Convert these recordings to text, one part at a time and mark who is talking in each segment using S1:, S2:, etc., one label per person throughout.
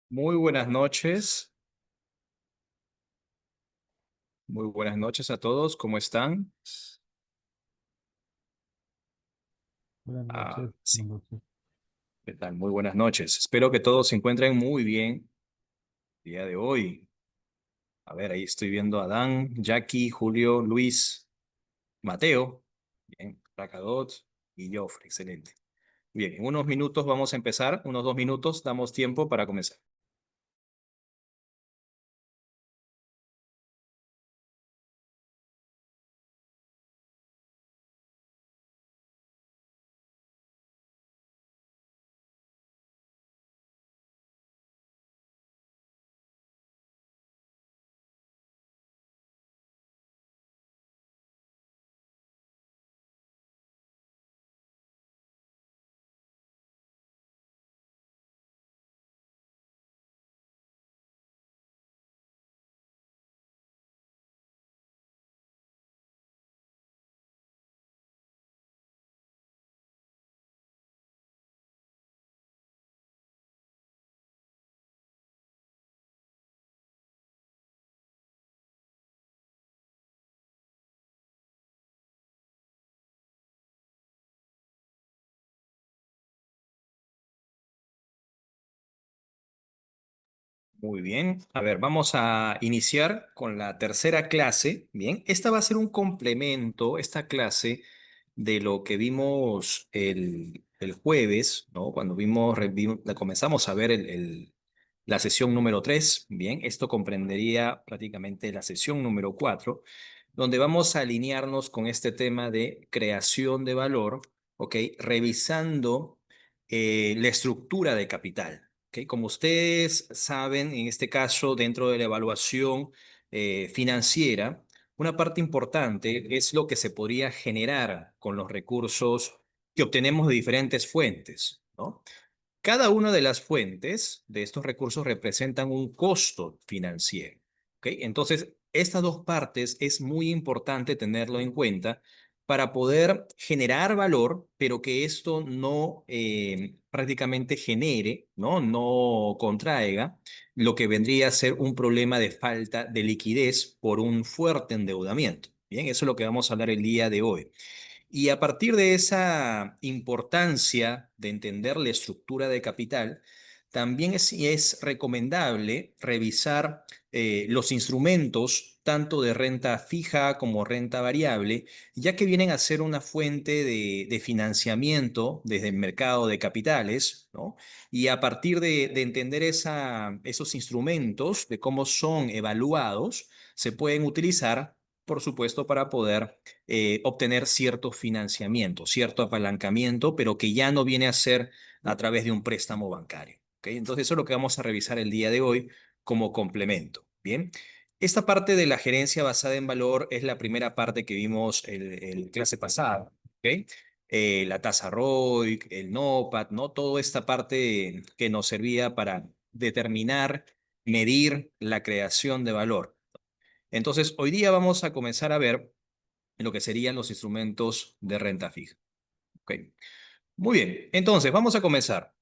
S1: Muy buenas noches, muy buenas noches a todos, ¿cómo están?
S2: Buenas noches,
S1: Sí,
S2: buenas noches.
S1: ¿qué tal? Muy buenas noches. Espero que todos se encuentren muy bien el día de hoy. A ver, ahí estoy viendo a Adán, Jackie, Julio, Luis, Mateo, bien, Racadot y Joffre, excelente. Bien, en unos minutos vamos a empezar, unos 2 minutos, damos tiempo para comenzar. Muy bien. A ver, vamos a iniciar con la tercera clase. Bien, esta va a ser un complemento, esta clase, de lo que vimos el jueves, ¿no? Cuando comenzamos a ver la sesión número 3. Bien, esto comprendería prácticamente la sesión número 4, donde vamos a alinearnos con este tema de creación de valor, ¿ok? Revisando la estructura de capital. ¿Ok? Como ustedes saben, en este caso, dentro de la evaluación financiera, una parte importante es lo que se podría generar con los recursos que obtenemos de diferentes fuentes, ¿no? Cada una de las fuentes de estos recursos representan un costo financiero. ¿Ok? Entonces, estas dos partes es muy importante tenerlo en cuenta para poder generar valor, pero que esto no prácticamente genere, ¿no? No contraiga lo que vendría a ser un problema de falta de liquidez por un fuerte endeudamiento. Bien, eso es lo que vamos a hablar el día de hoy. Y a partir de esa importancia de entender la estructura de capital, también es recomendable revisar los instrumentos, tanto de renta fija como renta variable, ya que vienen a ser una fuente de financiamiento desde el mercado de capitales, ¿no? Y a partir de entender esos instrumentos, de cómo son evaluados, se pueden utilizar, por supuesto, para poder obtener cierto financiamiento, cierto apalancamiento, pero que ya no viene a ser a través de un préstamo bancario. ¿Ok? Entonces, eso es lo que vamos a revisar el día de hoy como complemento. Bien. Esta parte de la gerencia basada en valor es la primera parte que vimos el clase pasada. ¿Ok? La tasa ROIC, el NOPAT, ¿no? Toda esta parte que nos servía para determinar, medir la creación de valor. Entonces, hoy día vamos a comenzar a ver lo que serían los instrumentos de renta fija. ¿Ok? Muy bien, entonces vamos a comenzar.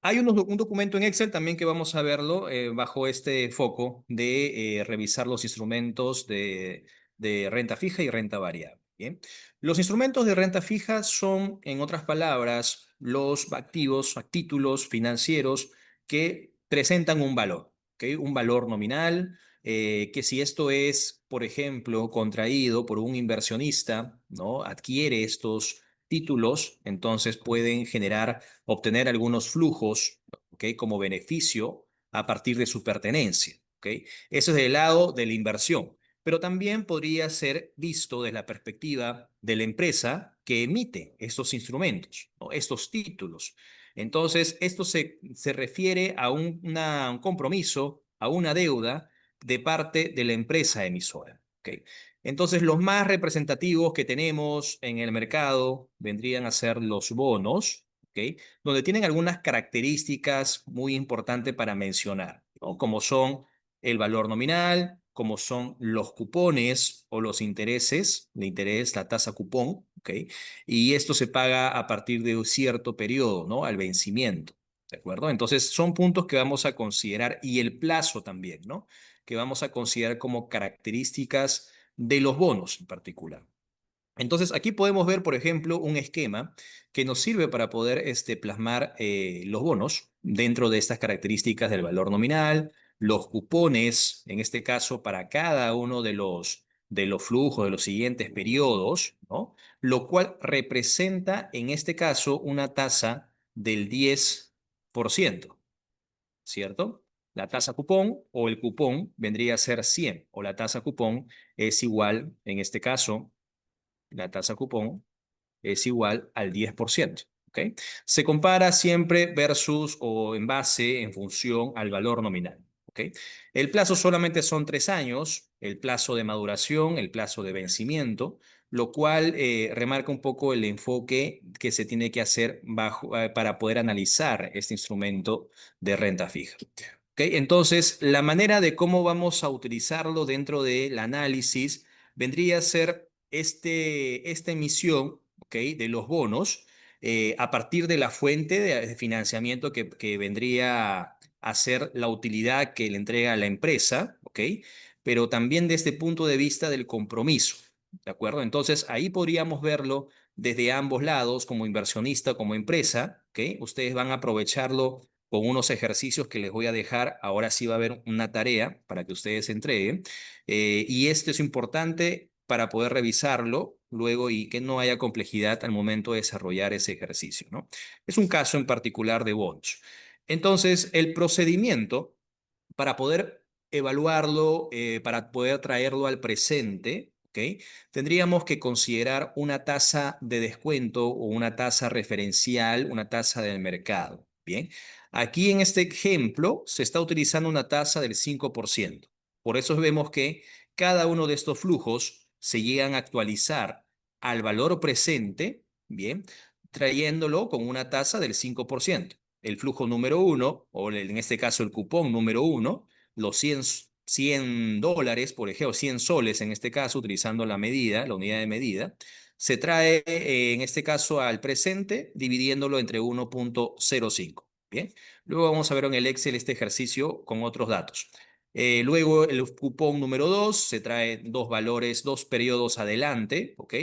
S1: Hay un documento en Excel también que vamos a verlo bajo este foco de revisar los instrumentos de renta fija y renta variable. Bien. Los instrumentos de renta fija son, en otras palabras, los activos, títulos financieros que presentan un valor, ¿ok? Un valor nominal, que si esto es, por ejemplo, contraído por un inversionista, ¿no? Adquiere estos títulos, entonces pueden obtener algunos flujos, ¿ok? Como beneficio a partir de su pertenencia, ¿ok? Eso es del lado de la inversión, pero también podría ser visto desde la perspectiva de la empresa que emite estos instrumentos, ¿no? Estos títulos. Entonces, esto se refiere a un compromiso, a una deuda de parte de la empresa emisora, ¿ok? Entonces, los más representativos que tenemos en el mercado vendrían a ser los bonos, ¿ok? Donde tienen algunas características muy importantes para mencionar, ¿no? Como son el valor nominal, como son los cupones o los intereses, de interés, la tasa cupón, ¿ok? Y esto se paga a partir de un cierto periodo, ¿no? Al vencimiento. ¿De acuerdo? Entonces, son puntos que vamos a considerar y el plazo también, ¿no? Que vamos a considerar como características de los bonos en particular. Entonces, aquí podemos ver, por ejemplo, un esquema que nos sirve para poder plasmar los bonos dentro de estas características del valor nominal, los cupones, en este caso, para cada uno de los flujos de los siguientes periodos, ¿no? Lo cual representa, en este caso, una tasa del 10%, ¿cierto? La tasa cupón o el cupón vendría a ser 100 o la tasa cupón es igual, en este caso, la tasa cupón es igual al 10%. ¿Ok? Se compara siempre versus o en base, en función al valor nominal. ¿Ok? El plazo solamente son 3 años, el plazo de maduración, el plazo de vencimiento, lo cual remarca un poco el enfoque que se tiene que hacer para poder analizar este instrumento de renta fija. ¿Ok? Entonces, la manera de cómo vamos a utilizarlo dentro del análisis vendría a ser esta emisión, ¿ok? De los bonos a partir de la fuente de financiamiento que vendría a ser la utilidad que le entrega a la empresa, ¿ok? Pero también desde el punto de vista del compromiso, ¿de acuerdo? Entonces ahí podríamos verlo desde ambos lados, como inversionista, como empresa, ¿ok? Ustedes van a aprovecharlo con unos ejercicios que les voy a dejar. Ahora sí va a haber una tarea para que ustedes entreguen. Y esto es importante para poder revisarlo luego y que no haya complejidad al momento de desarrollar ese ejercicio, ¿no? Es un caso en particular de bonds. Entonces, el procedimiento para poder evaluarlo, para poder traerlo al presente, ¿ok? Tendríamos que considerar una tasa de descuento o una tasa referencial, una tasa del mercado. Bien, aquí en este ejemplo se está utilizando una tasa del 5%. Por eso vemos que cada uno de estos flujos se llegan a actualizar al valor presente, bien, trayéndolo con una tasa del 5%. El flujo número uno, o en este caso el cupón número uno, los 100 dólares, por ejemplo, 100 soles en este caso, utilizando la medida, la unidad de medida, se trae en este caso al presente dividiéndolo entre 1,05. Bien, luego vamos a ver en el Excel este ejercicio con otros datos. Luego el cupón número 2 se trae dos valores, dos periodos adelante, ¿ok?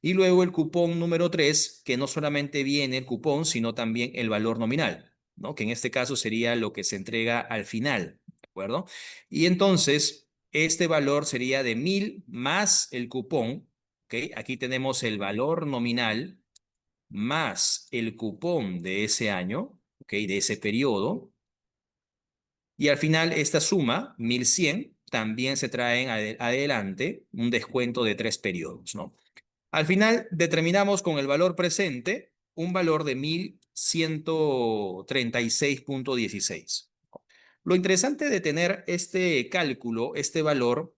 S1: Y luego el cupón número 3 que no solamente viene el cupón, sino también el valor nominal, ¿no? Que en este caso sería lo que se entrega al final, ¿de acuerdo? Y entonces, este valor sería de 1000 más el cupón, ¿ok? Aquí tenemos el valor nominal más el cupón de ese año, ¿ok? De ese periodo. Y al final, esta suma, 1100, también se trae adelante un descuento de 3 periodos, ¿no? Al final determinamos con el valor presente un valor de 1136,16. Lo interesante de tener este cálculo, este valor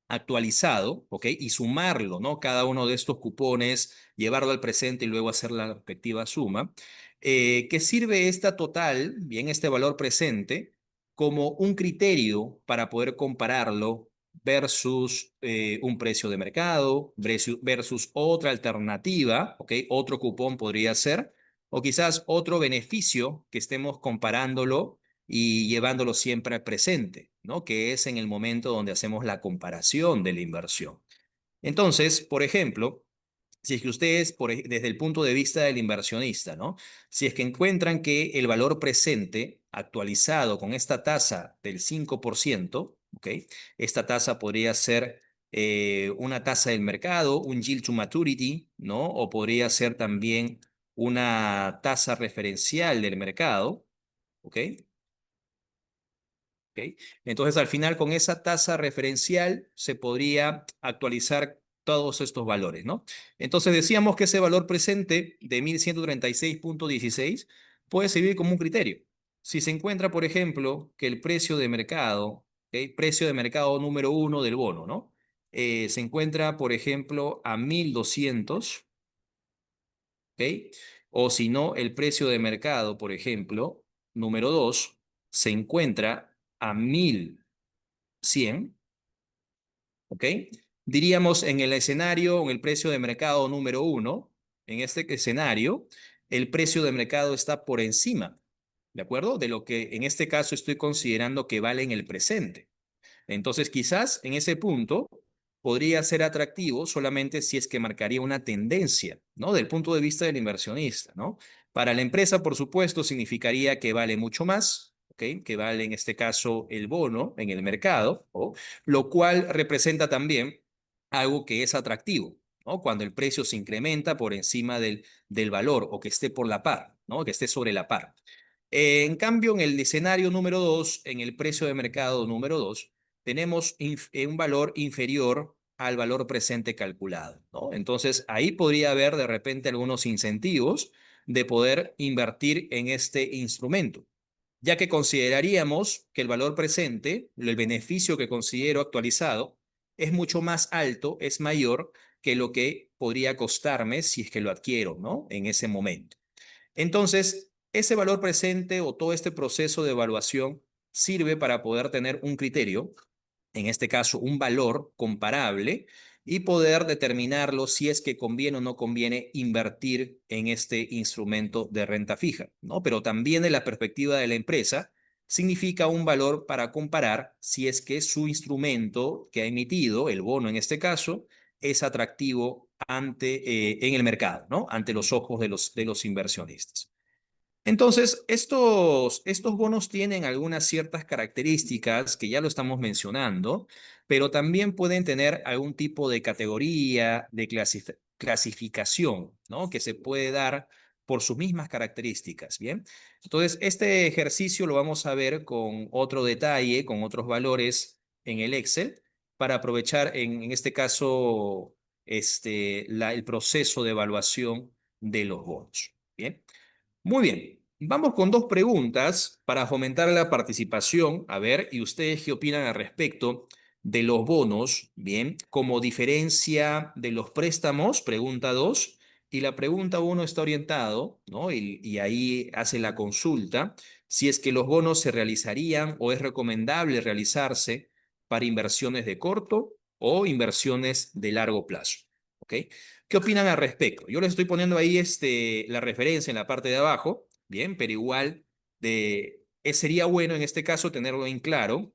S1: actualizado, ¿ok? Y sumarlo, ¿no? Cada uno de estos cupones, llevarlo al presente y luego hacer la respectiva suma. ¿Qué sirve esta total, bien, este valor presente, como un criterio para poder compararlo versus un precio de mercado, versus otra alternativa, ¿ok? Otro cupón podría ser, o quizás otro beneficio que estemos comparándolo y llevándolo siempre al presente, ¿no? Que es en el momento donde hacemos la comparación de la inversión. Entonces, por ejemplo, si es que ustedes, desde el punto de vista del inversionista, ¿no? Si es que encuentran que el valor presente actualizado con esta tasa del 5%, ¿ok? Esta tasa podría ser una tasa del mercado, un yield to maturity, ¿no? O podría ser también una tasa referencial del mercado, ¿ok? ¿Ok? Entonces, al final, con esa tasa referencial se podría actualizar todos estos valores, ¿no? Entonces, decíamos que ese valor presente de 1136,16 puede servir como un criterio. Si se encuentra, por ejemplo, que el precio de mercado, ¿ok? Precio de mercado número uno del bono, ¿no? Se encuentra, por ejemplo, a 1200, ¿ok? O si no, el precio de mercado, por ejemplo, número 2 se encuentra a 1100, ¿ok? Diríamos en el escenario, en el precio de mercado número uno, en este escenario, el precio de mercado está por encima, ¿de acuerdo? De lo que en este caso estoy considerando que vale en el presente. Entonces, quizás en ese punto podría ser atractivo solamente si es que marcaría una tendencia, ¿no? Del punto de vista del inversionista, ¿no? Para la empresa, por supuesto, significaría que vale mucho más, ¿ok? Que vale en este caso el bono en el mercado, ¿no? Lo cual representa también algo que es atractivo, ¿no? Cuando el precio se incrementa por encima del valor o que esté por la par, ¿no? Que esté sobre la par. En cambio, en el escenario número 2, en el precio de mercado número 2, tenemos un valor inferior al valor presente calculado, ¿no? Entonces, ahí podría haber de repente algunos incentivos de poder invertir en este instrumento, ya que consideraríamos que el valor presente, el beneficio que considero actualizado, es mucho más alto, es mayor que lo que podría costarme si es que lo adquiero, ¿no? En ese momento. Entonces, ese valor presente o todo este proceso de evaluación sirve para poder tener un criterio, en este caso un valor comparable, y poder determinarlo si es que conviene o no conviene invertir en este instrumento de renta fija, ¿no? Pero también de la perspectiva de la empresa, significa un valor para comparar si es que su instrumento que ha emitido, el bono en este caso, es atractivo en el mercado, ¿no? Ante los ojos de los inversionistas. Entonces, estos bonos tienen algunas ciertas características que ya lo estamos mencionando, pero también pueden tener algún tipo de categoría, de clasificación, ¿no? Que se puede dar por sus mismas características, ¿bien? Entonces, este ejercicio lo vamos a ver con otro detalle, con otros valores en el Excel, para aprovechar en este caso el proceso de evaluación de los bonos, ¿bien? Muy bien, vamos con dos preguntas para fomentar la participación. A ver, ¿y ustedes qué opinan al respecto de los bonos? Bien, como diferencia de los préstamos, pregunta 2, y la pregunta uno está orientado, ¿no? Y ahí hace la consulta, si es que los bonos se realizarían o es recomendable realizarse para inversiones de corto o inversiones de largo plazo. ¿Ok? ¿Qué opinan al respecto? Yo les estoy poniendo ahí la referencia en la parte de abajo, bien, pero igual sería bueno en este caso tenerlo en claro,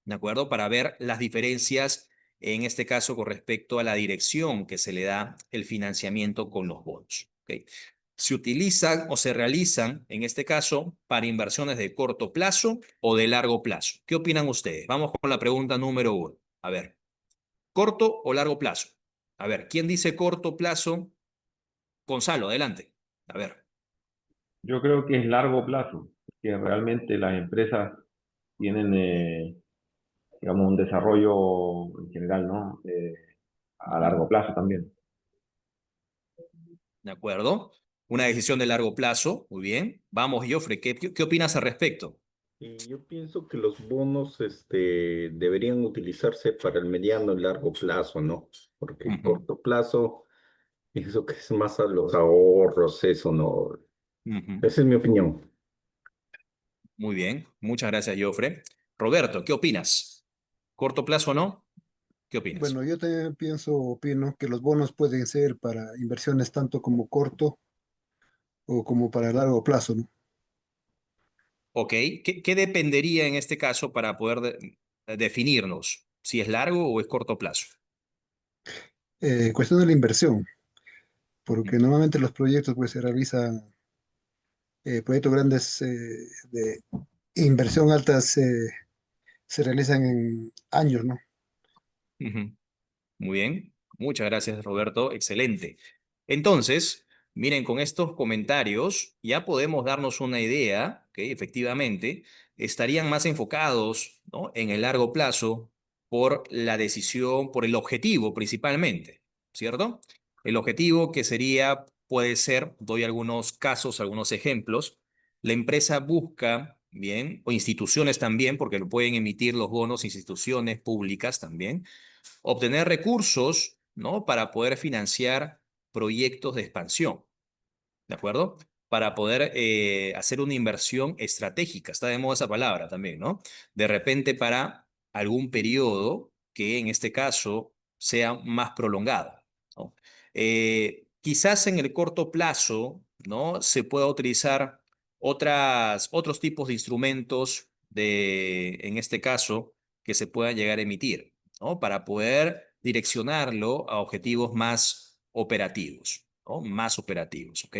S1: ¿de acuerdo? Para ver las diferencias en este caso con respecto a la dirección que se le da el financiamiento con los bonos. ¿Ok? Se utilizan o se realizan, en este caso, para inversiones de corto plazo o de largo plazo. ¿Qué opinan ustedes? Vamos con la pregunta número uno. A ver, ¿corto o largo plazo? A ver, ¿quién dice corto plazo? Gonzalo, adelante. A ver.
S3: Yo creo que es largo plazo, que realmente las empresas tienen, digamos, un desarrollo en general, ¿no? A
S1: Ujú.
S3: largo plazo también.
S1: ¿De acuerdo? Una decisión de largo plazo. Muy bien. Vamos, Jofre, ¿qué opinas al respecto?
S4: Y yo pienso que los bonos, deberían utilizarse para el mediano y largo plazo, ¿no? Porque el
S1: Ujú,
S4: corto plazo, pienso que es más a los ahorros, eso, ¿no?
S1: ujú.
S4: Esa es mi opinión.
S1: Muy bien. Muchas gracias, Jofre. Roberto, ¿qué opinas? ¿Corto plazo o no? ¿Qué opinas?
S2: Bueno, yo también opino que los bonos pueden ser para inversiones tanto como corto o como para largo plazo, ¿no?
S1: Ok. ¿Qué dependería en este caso para poder definirnos si es largo o es corto plazo?
S2: Cuestión de la inversión, porque
S1: Ujú,
S2: normalmente los proyectos pues se realizan, proyectos grandes de inversión altas se realizan en años, ¿no?
S1: ujú. Muy bien, muchas gracias Roberto, excelente. Entonces, miren, con estos comentarios ya podemos darnos una idea que efectivamente estarían más enfocados, ¿no? En el largo plazo por la decisión, por el objetivo principalmente, ¿cierto? El objetivo que sería, puede ser, doy algunos casos, algunos ejemplos, la empresa busca, bien, o instituciones también, porque lo pueden emitir los bonos, instituciones públicas también obtener recursos, ¿no? Para poder financiar proyectos de expansión, ¿de acuerdo? Para poder hacer una inversión estratégica, está de moda esa palabra también, ¿no? De repente para algún periodo que en este caso sea más prolongado, ¿no? Quizás en el corto plazo, ¿no? Se pueda utilizar otros tipos de instrumentos en este caso, que se puedan llegar a emitir, ¿no? Para poder direccionarlo a objetivos más operativos, ¿no? Más operativos, ¿ok?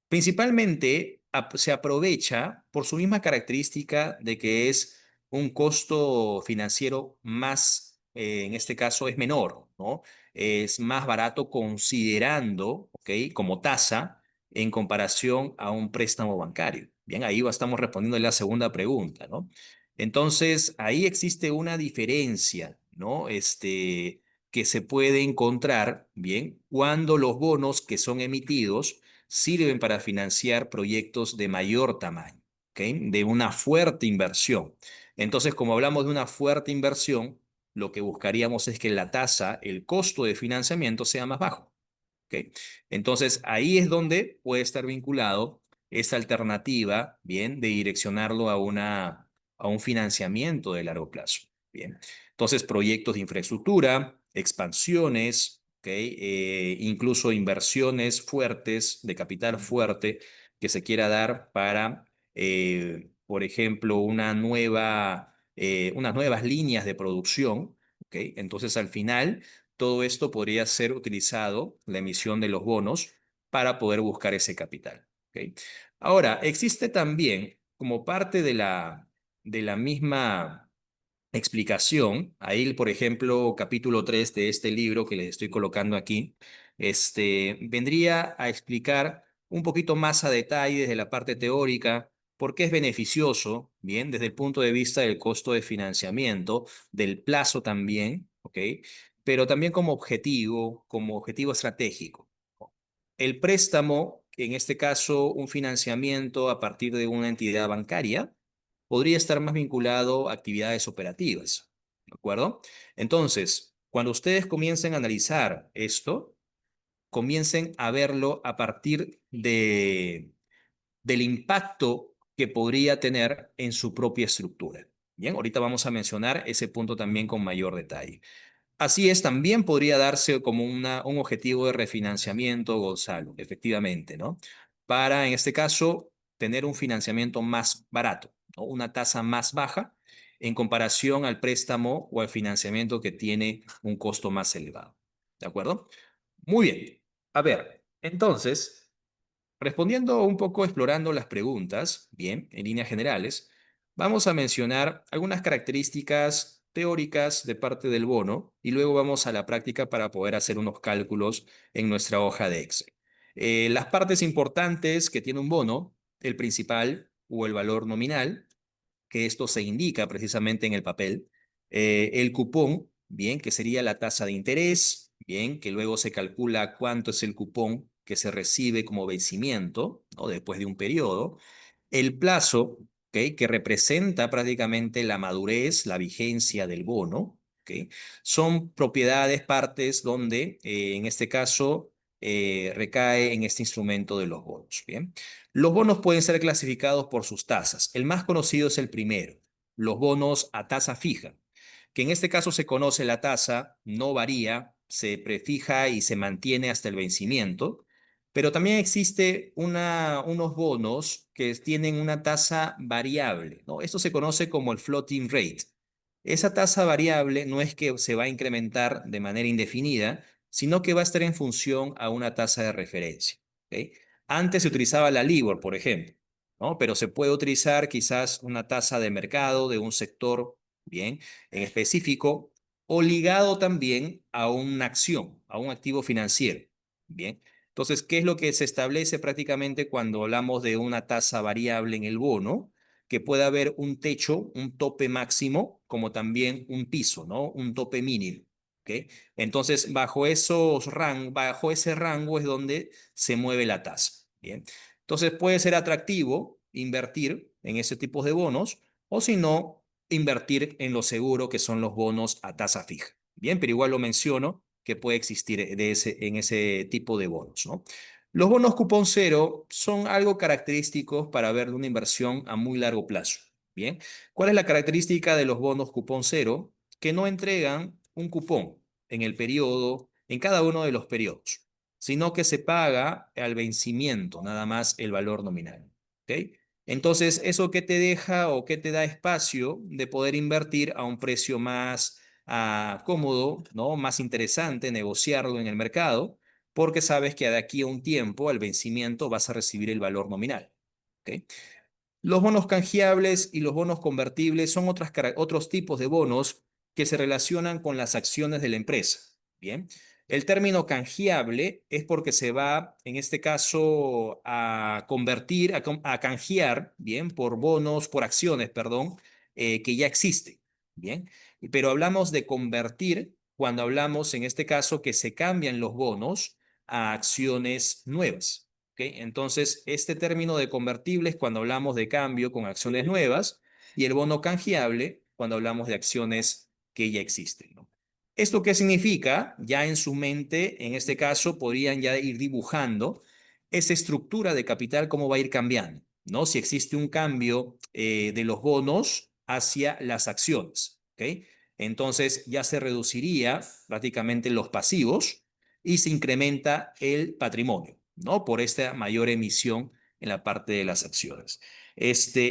S1: Principalmente se aprovecha por su misma característica de que es un costo financiero más, en este caso es menor, ¿no? Es más barato considerando, ¿ok? Como tasa en comparación a un préstamo bancario. Bien, ahí estamos respondiendo a la segunda pregunta, ¿no? Entonces, ahí existe una diferencia, ¿no? Que se puede encontrar, bien, cuando los bonos que son emitidos sirven para financiar proyectos de mayor tamaño, ¿ok? De una fuerte inversión. Entonces, como hablamos de una fuerte inversión, lo que buscaríamos es que la tasa, el costo de financiamiento sea más bajo. ¿Ok? Entonces, ahí es donde puede estar vinculado esta alternativa, bien, de direccionarlo a un financiamiento de largo plazo. Bien. Entonces, proyectos de infraestructura, expansiones, ¿ok? Incluso inversiones fuertes, de capital fuerte, que se quiera dar para, por ejemplo, unas nuevas líneas de producción. ¿Ok? Entonces, al final todo esto podría ser utilizado, la emisión de los bonos, para poder buscar ese capital. ¿Ok? Ahora, existe también, como parte de la misma explicación, ahí, por ejemplo, capítulo 3 de este libro que les estoy colocando aquí, vendría a explicar un poquito más a detalle desde la parte teórica por qué es beneficioso, bien, desde el punto de vista del costo de financiamiento, del plazo también, ¿ok? Pero también como objetivo estratégico. El préstamo, en este caso un financiamiento a partir de una entidad bancaria, podría estar más vinculado a actividades operativas, ¿de acuerdo? Entonces, cuando ustedes comiencen a analizar esto, comiencen a verlo a partir del impacto que podría tener en su propia estructura. Bien, ahorita vamos a mencionar ese punto también con mayor detalle. Así es, también podría darse como un objetivo de refinanciamiento, Gonzalo, efectivamente, ¿no? Para, en este caso, tener un financiamiento más barato, ¿no? Una tasa más baja en comparación al préstamo o al financiamiento que tiene un costo más elevado. ¿De acuerdo? Muy bien. A ver, entonces, respondiendo un poco, explorando las preguntas, bien, en líneas generales, vamos a mencionar algunas características teóricas de parte del bono y luego vamos a la práctica para poder hacer unos cálculos en nuestra hoja de Excel. Las partes importantes que tiene un bono, el principal o el valor nominal, que esto se indica precisamente en el papel. El cupón, bien, que sería la tasa de interés, bien, que luego se calcula cuánto es el cupón que se recibe como vencimiento, ¿no? Después de un periodo. El plazo, ¿ok? Que representa prácticamente la madurez, la vigencia del bono. ¿Ok? Son propiedades, partes donde, en este caso, recae en este instrumento de los bonos. Bien. Los bonos pueden ser clasificados por sus tasas. El más conocido es el primero, los bonos a tasa fija, que en este caso se conoce la tasa, no varía, se prefija y se mantiene hasta el vencimiento, pero también existe unos bonos que tienen una tasa variable, ¿no? Esto se conoce como el floating rate. Esa tasa variable no es que se va a incrementar de manera indefinida, sino que va a estar en función a una tasa de referencia. ¿Ok? Antes se utilizaba la LIBOR, por ejemplo, ¿no? Pero se puede utilizar quizás una tasa de mercado de un sector, bien, en específico, o ligado también a una acción, a un activo financiero, bien. Entonces, ¿qué es lo que se establece prácticamente cuando hablamos de una tasa variable en el bono? Que pueda haber un techo, un tope máximo, como también un piso, ¿no? Un tope mínimo. ¿Ok? Entonces, bajo ese rango es donde se mueve la tasa. Bien. Entonces, puede ser atractivo invertir en ese tipo de bonos o si no, invertir en lo seguro que son los bonos a tasa fija. Bien, pero igual lo menciono que puede existir en ese tipo de bonos, ¿no? Los bonos cupón cero son algo característicos para ver de una inversión a muy largo plazo. Bien, ¿cuál es la característica de los bonos cupón cero? Que no entregan un cupón en el periodo, en cada uno de los periodos, sino que se paga al vencimiento, nada más el valor nominal. ¿Ok? Entonces, ¿eso qué te deja o qué te da espacio de poder invertir a un precio más cómodo, ¿no? Más interesante, negociarlo en el mercado, porque sabes que de aquí a un tiempo, al vencimiento, vas a recibir el valor nominal. ¿Ok? Los bonos canjeables y los bonos convertibles son otros tipos de bonos que se relacionan con las acciones de la empresa. Bien, el término canjeable es porque se va, en este caso, a convertir, a canjear, bien, por bonos, por acciones, perdón, que ya existen. Bien, pero hablamos de convertir cuando hablamos, en este caso, que se cambian los bonos a acciones nuevas. ¿Okay? Entonces, este término de convertibles cuando hablamos de cambio con acciones nuevas y el bono canjeable cuando hablamos de acciones que ya existen, ¿no? ¿Esto qué significa? Ya en su mente, en este caso, podrían ya ir dibujando esa estructura de capital, cómo va a ir cambiando, ¿no? Si existe un cambio de los bonos hacia las acciones, ¿ok? Entonces ya se reduciría prácticamente los pasivos y se incrementa el patrimonio, ¿no? Por esta mayor emisión en la parte de las acciones.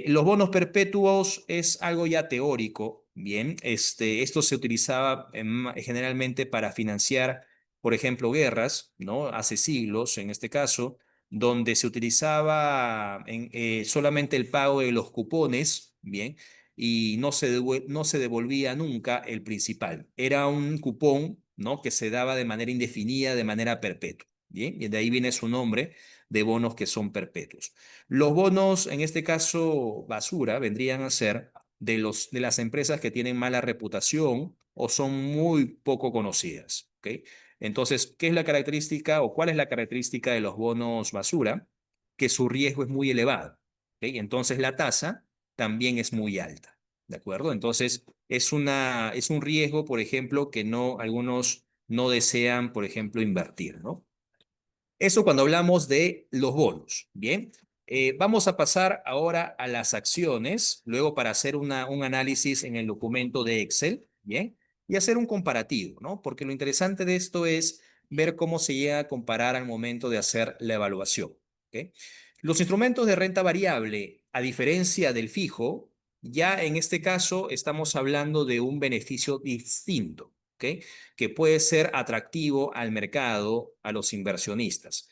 S1: Los bonos perpetuos es algo ya teórico, bien. Esto se utilizaba generalmente para financiar, por ejemplo, guerras, ¿no? Hace siglos, en este caso, donde se utilizaba solamente el pago de los cupones, bien, y no se devolvía nunca el principal. Era un cupón, ¿no? Que se daba de manera indefinida, de manera perpetua. Bien, y de ahí viene su nombre de bonos que son perpetuos. Los bonos, en este caso, basura, vendrían a ser de las empresas que tienen mala reputación o son muy poco conocidas. ¿Ok? Entonces, ¿qué es la característica o cuál es la característica de los bonos basura? Que su riesgo es muy elevado. ¿Ok? Entonces, la tasa también es muy alta. ¿De acuerdo? Entonces, es un riesgo, por ejemplo, que algunos no desean, por ejemplo, invertir, ¿no? Eso cuando hablamos de los bonos. Bien, vamos a pasar ahora a las acciones, luego para hacer un análisis en el documento de Excel, bien, y hacer un comparativo, ¿no? Porque lo interesante de esto es ver cómo se llega a comparar al momento de hacer la evaluación. ¿Ok? Los instrumentos de renta variable, a diferencia del fijo, ya en este caso estamos hablando de un beneficio distinto. ¿Ok? Que puede ser atractivo al mercado, a los inversionistas.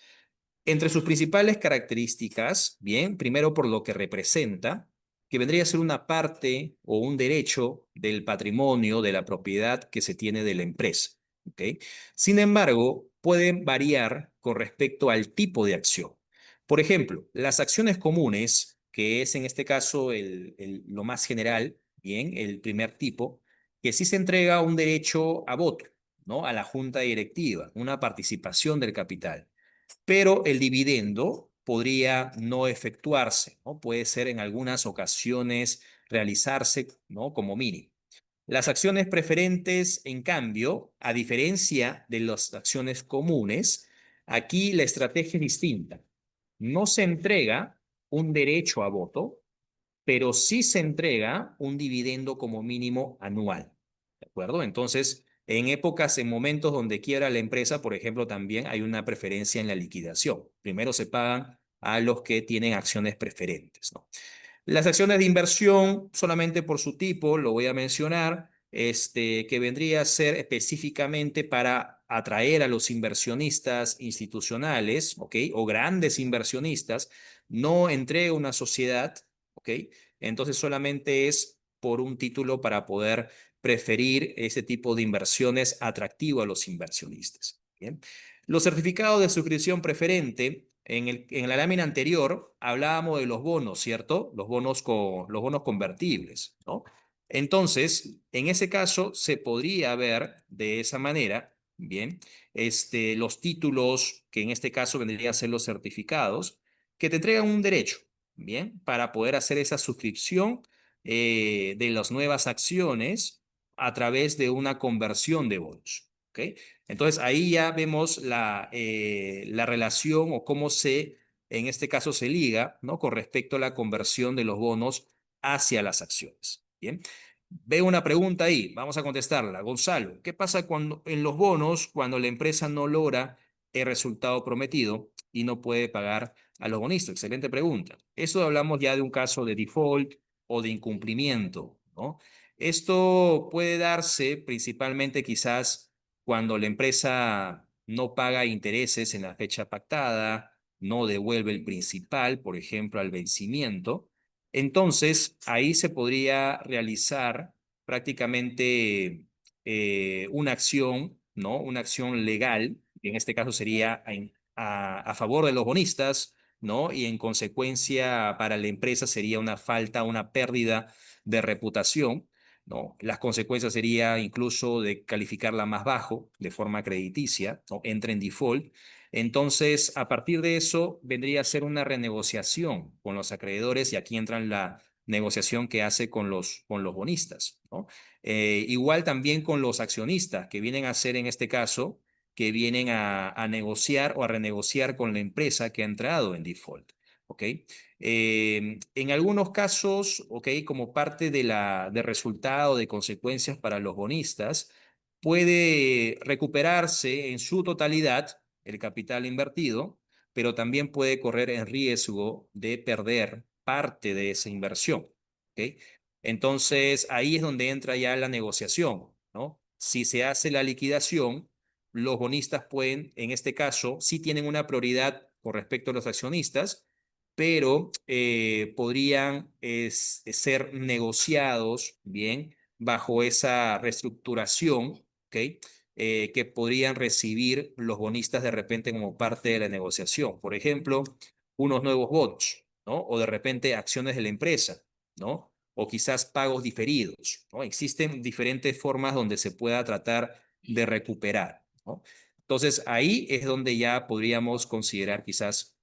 S1: Entre sus principales características, bien, primero por lo que representa, que vendría a ser una parte o un derecho del patrimonio, de la propiedad que se tiene de la empresa. ¿Ok? Sin embargo, pueden variar con respecto al tipo de acción. Por ejemplo, las acciones comunes, que es en este caso lo más general, bien, el primer tipo, que sí se entrega un derecho a voto, ¿no? A la junta directiva, una participación del capital, pero el dividendo podría no efectuarse, ¿no? Puede ser en algunas ocasiones realizarse, ¿no? Como mínimo. Las acciones preferentes, en cambio, a diferencia de las acciones comunes, aquí la estrategia es distinta. No se entrega un derecho a voto, pero sí se entrega un dividendo como mínimo anual. ¿De acuerdo? Entonces, en momentos donde quiera la empresa, por ejemplo, también hay una preferencia en la liquidación. Primero se pagan a los que tienen acciones preferentes, ¿no? Las acciones de inversión, solamente por su tipo, lo voy a mencionar, que vendría a ser específicamente para atraer a los inversionistas institucionales, ¿ok? O grandes inversionistas, no entrega una sociedad, ¿ok? Entonces solamente es por un título para poder preferir ese tipo de inversiones atractivo a los inversionistas. ¿Bien? Los certificados de suscripción preferente, en la lámina anterior hablábamos de los bonos, ¿cierto? Los bonos convertibles, ¿no? Entonces, en ese caso, se podría ver de esa manera, ¿bien? Los títulos, que en este caso vendrían a ser los certificados, que te entregan un derecho, ¿bien? Para poder hacer esa suscripción de las nuevas acciones a través de una conversión de bonos. ¿Ok? Entonces ahí ya vemos la relación o cómo en este caso se liga, ¿no? Con respecto a la conversión de los bonos hacia las acciones. Bien. Veo una pregunta ahí, vamos a contestarla. Gonzalo, ¿qué pasa en los bonos cuando la empresa no logra el resultado prometido y no puede pagar a los bonistas. Excelente pregunta. Eso hablamos ya de un caso de default o de incumplimiento, ¿no? Esto puede darse principalmente quizás cuando la empresa no paga intereses en la fecha pactada, no devuelve el principal, por ejemplo, al vencimiento. Entonces, ahí se podría realizar prácticamente una acción, ¿no? Una acción legal, en este caso sería a favor de los bonistas, ¿no? Y en consecuencia para la empresa sería una falta, una pérdida de reputación, ¿no? Las consecuencias sería incluso de calificarla más bajo de forma crediticia, ¿no? Entra en default. Entonces, a partir de eso, vendría a ser una renegociación con los acreedores y aquí entra la negociación que hace con los bonistas, ¿no? Igual también con los accionistas que vienen a ser en este caso, que vienen a negociar o a renegociar con la empresa que ha entrado en default, ¿ok? En algunos casos, ¿ok? Como parte de resultado, de consecuencias para los bonistas, puede recuperarse en su totalidad el capital invertido, pero también puede correr en riesgo de perder parte de esa inversión, ¿ok? Entonces, ahí es donde entra ya la negociación, ¿no? Si se hace la liquidación, los bonistas pueden, en este caso, sí tienen una prioridad con respecto a los accionistas, pero podrían ser negociados, bien, bajo esa reestructuración, ¿ok? Que podrían recibir los bonistas de repente como parte de la negociación. Por ejemplo, unos nuevos bonos, ¿no? O de repente acciones de la empresa, ¿no? O quizás pagos diferidos, ¿no? Existen diferentes formas donde se pueda tratar de recuperar, ¿no? Entonces, ahí es donde ya podríamos considerar quizás,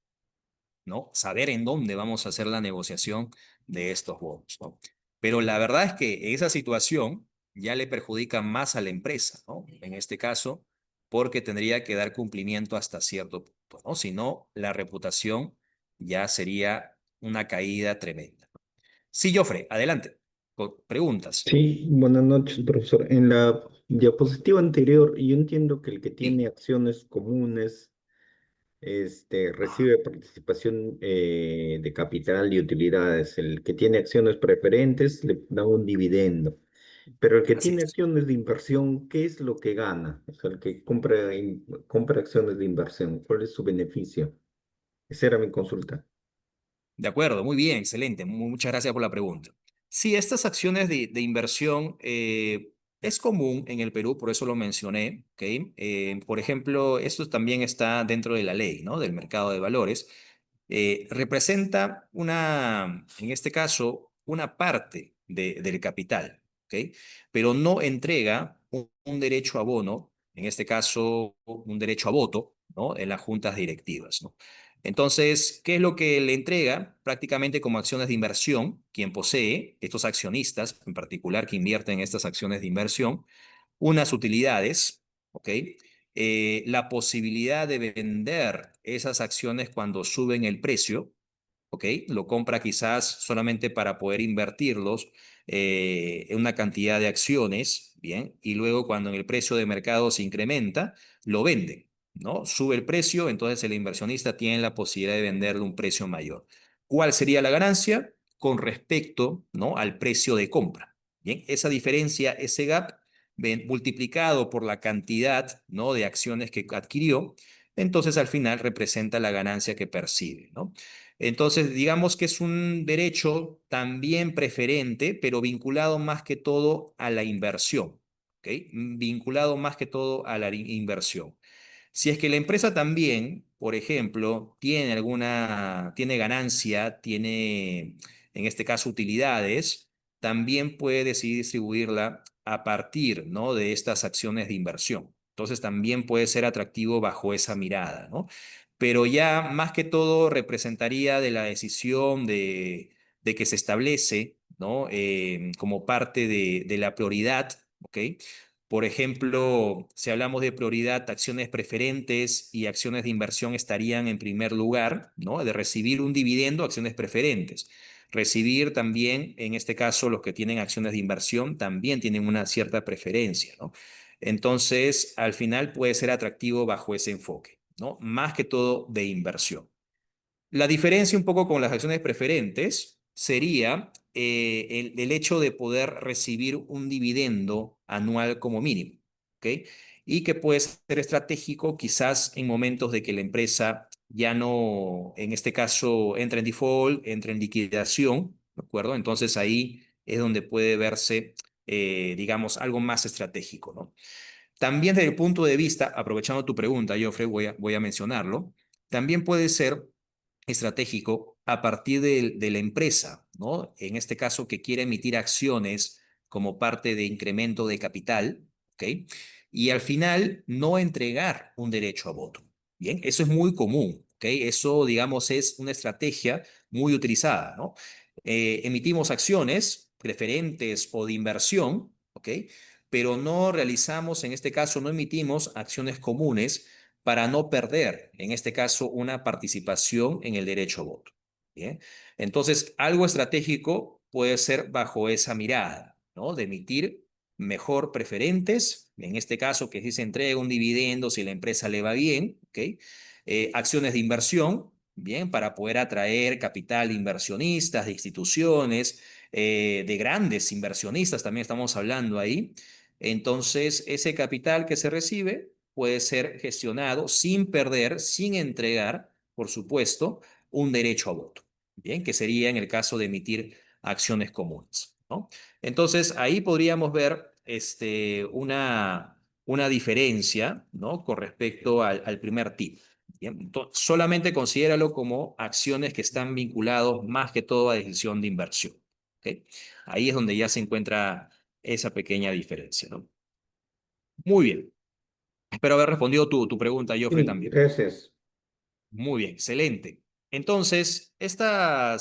S1: ¿no? Saber en dónde vamos a hacer la negociación de estos bonos, ¿no? Pero la verdad es que esa situación ya le perjudica más a la empresa, ¿no? En este caso, porque tendría que dar cumplimiento hasta cierto punto, ¿no? Si no, la reputación ya sería una caída tremenda. Sí, Jofre, adelante. Preguntas.
S4: Sí, buenas noches, profesor. En la diapositiva anterior, yo entiendo que el que
S1: Sí,
S4: tiene acciones comunes recibe participación de capital y utilidades. El que tiene acciones preferentes le da un dividendo. Pero el que
S1: así
S4: tiene
S1: es.
S4: acciones de inversión, ¿qué es lo que gana? O sea, el que compra, compra acciones de inversión, ¿cuál es su beneficio? Esa era mi consulta.
S1: De acuerdo, muy bien, excelente. Muchas gracias por la pregunta. Sí, estas acciones de inversión es común en el Perú, por eso lo mencioné, ¿ok? Por ejemplo, esto también está dentro de la ley, ¿no? Del mercado de valores. Representa en este caso, una parte del capital, ¿ok? Pero no entrega un derecho a bono, en este caso, un derecho a voto, ¿no? En las juntas directivas, ¿no? Entonces, ¿qué es lo que le entrega? Prácticamente como acciones de inversión, quien posee, estos accionistas en particular que invierten en estas acciones de inversión, unas utilidades, ¿ok? La posibilidad de vender esas acciones cuando suben el precio, ¿ok? Lo compra quizás solamente para poder invertirlos en una cantidad de acciones, ¿bien? Y luego cuando en el precio de mercado se incrementa, lo vende, ¿no? Sube el precio, entonces el inversionista tiene la posibilidad de venderle un precio mayor. ¿Cuál sería la ganancia? Con respecto, ¿no? Al precio de compra, ¿bien? Esa diferencia, ese gap, multiplicado por la cantidad, ¿no? De acciones que adquirió, entonces al final representa la ganancia que percibe, ¿no? Entonces, digamos que es un derecho también preferente, pero vinculado más que todo a la inversión, ¿ok? Vinculado más que todo a la inversión. Si es que la empresa también, por ejemplo, tiene ganancia, tiene, en este caso, utilidades, también puede decidir distribuirla a partir, ¿no? De estas acciones de inversión. Entonces, también puede ser atractivo bajo esa mirada, ¿no? Pero ya más que todo representaría de la decisión de que se establece, ¿no? Como parte de la prioridad, ¿ok? Por ejemplo, si hablamos de prioridad, acciones preferentes y acciones de inversión estarían en primer lugar, ¿no? De recibir un dividendo, acciones preferentes. Recibir también, en este caso, los que tienen acciones de inversión también tienen una cierta preferencia, ¿no? Entonces, al final puede ser atractivo bajo ese enfoque. ¿no? Más que todo de inversión. La diferencia un poco con las acciones preferentes sería el hecho de poder recibir un dividendo anual como mínimo, ¿ok? Y que puede ser estratégico quizás en momentos de que la empresa ya no, en este caso, entra en default, entra en liquidación, ¿de acuerdo? Entonces ahí es donde puede verse, digamos, algo más estratégico, ¿no? También desde el punto de vista, aprovechando tu pregunta, Joffrey, voy a mencionarlo, también puede ser estratégico a partir de la empresa, ¿no? En este caso, que quiere emitir acciones como parte de incremento de capital, ¿ok? Y al final no entregar un derecho a voto. Bien, eso es muy común, ¿ok? Eso, digamos, es una estrategia muy utilizada, ¿no? Emitimos acciones preferentes o de inversión, ¿ok? Pero no realizamos, en este caso, no emitimos acciones comunes para no perder, en este caso, una participación en el derecho a voto. Bien, entonces algo estratégico puede ser bajo esa mirada, ¿no? De emitir mejor preferentes, en este caso que si se entrega un dividendo, si la empresa le va bien, ¿ok? Acciones de inversión, bien, para poder atraer capital de inversionistas, de instituciones, de grandes inversionistas, también estamos hablando ahí. Entonces, ese capital que se recibe puede ser gestionado sin perder, sin entregar, por supuesto, un derecho a voto, bien, que sería en el caso de emitir acciones comunes, ¿no? Entonces, ahí podríamos ver una diferencia, ¿no? Con respecto al primer tip. Bien, solamente considéralo como acciones que están vinculados más que todo a decisión de inversión. ¿Ok? Ahí es donde ya se encuentra esa pequeña diferencia, ¿no? Muy bien. Espero haber respondido tu pregunta, Joffrey,
S4: Sí,
S1: también.
S4: gracias.
S1: Muy bien, excelente. Entonces, esta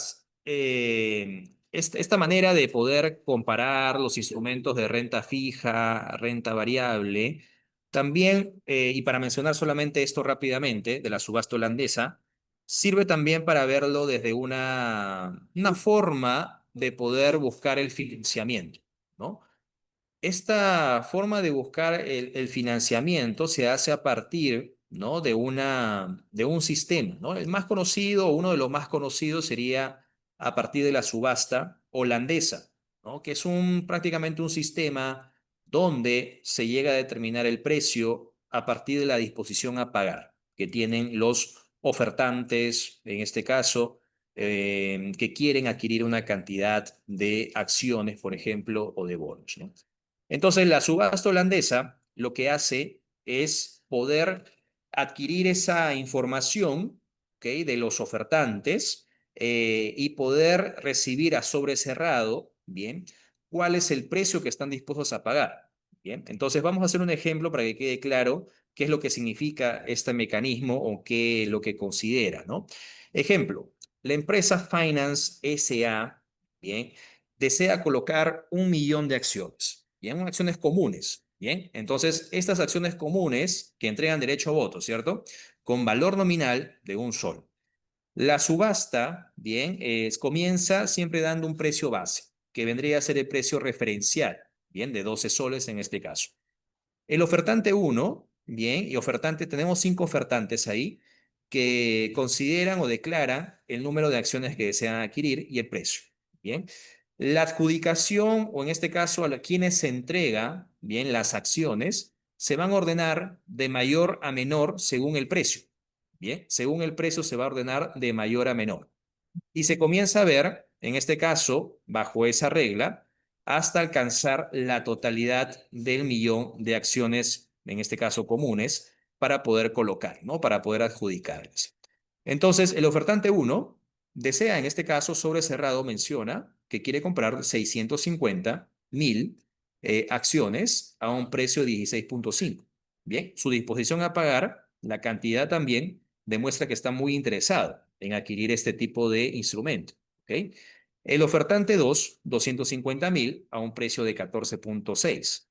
S1: manera de poder comparar los instrumentos de renta fija, renta variable, también, y para mencionar solamente esto rápidamente, de la subasta holandesa, sirve también para verlo desde una forma de poder buscar el financiamiento, ¿no? Esta forma de buscar el financiamiento se hace a partir, ¿no? de un sistema, ¿no? El más conocido, uno de los más conocidos sería a partir de la subasta holandesa, ¿no? Que es prácticamente un sistema donde se llega a determinar el precio a partir de la disposición a pagar que tienen los ofertantes, en este caso, que quieren adquirir una cantidad de acciones, por ejemplo, o de bonos, ¿no? Entonces, la subasta holandesa lo que hace es poder adquirir esa información, ¿ok? De los ofertantes y poder recibir a sobre cerrado, ¿bien? ¿Cuál es el precio que están dispuestos a pagar? Bien, entonces vamos a hacer un ejemplo para que quede claro qué es lo que significa este mecanismo o qué es lo que considera, ¿no? Ejemplo, la empresa Finance SA, ¿bien? Desea colocar 1 millón de acciones, ¿bien? Acciones comunes, ¿bien? Entonces, estas acciones comunes que entregan derecho a voto, ¿cierto? Con valor nominal de un sol. La subasta, bien, comienza siempre dando un precio base, que vendría a ser el precio referencial, bien, de 12 soles en este caso. El ofertante uno, bien, y ofertante, tenemos 5 ofertantes ahí que consideran o declaran el número de acciones que desean adquirir y el precio, bien. La adjudicación, o en este caso a quienes se entrega, bien, las acciones, se van a ordenar de mayor a menor según el precio, bien. Según el precio se va a ordenar de mayor a menor. Y se comienza a ver, en este caso, bajo esa regla, hasta alcanzar la totalidad del millón de acciones, en este caso comunes, para poder colocar, ¿no? Para poder adjudicarlas. Entonces, el ofertante uno desea, en este caso, sobre cerrado, menciona que quiere comprar 650.000 acciones a un precio de 16.5. Bien, su disposición a pagar, la cantidad también demuestra que está muy interesado en adquirir este tipo de instrumento. ¿Ok? El ofertante 2, 250.000 a un precio de 14.6.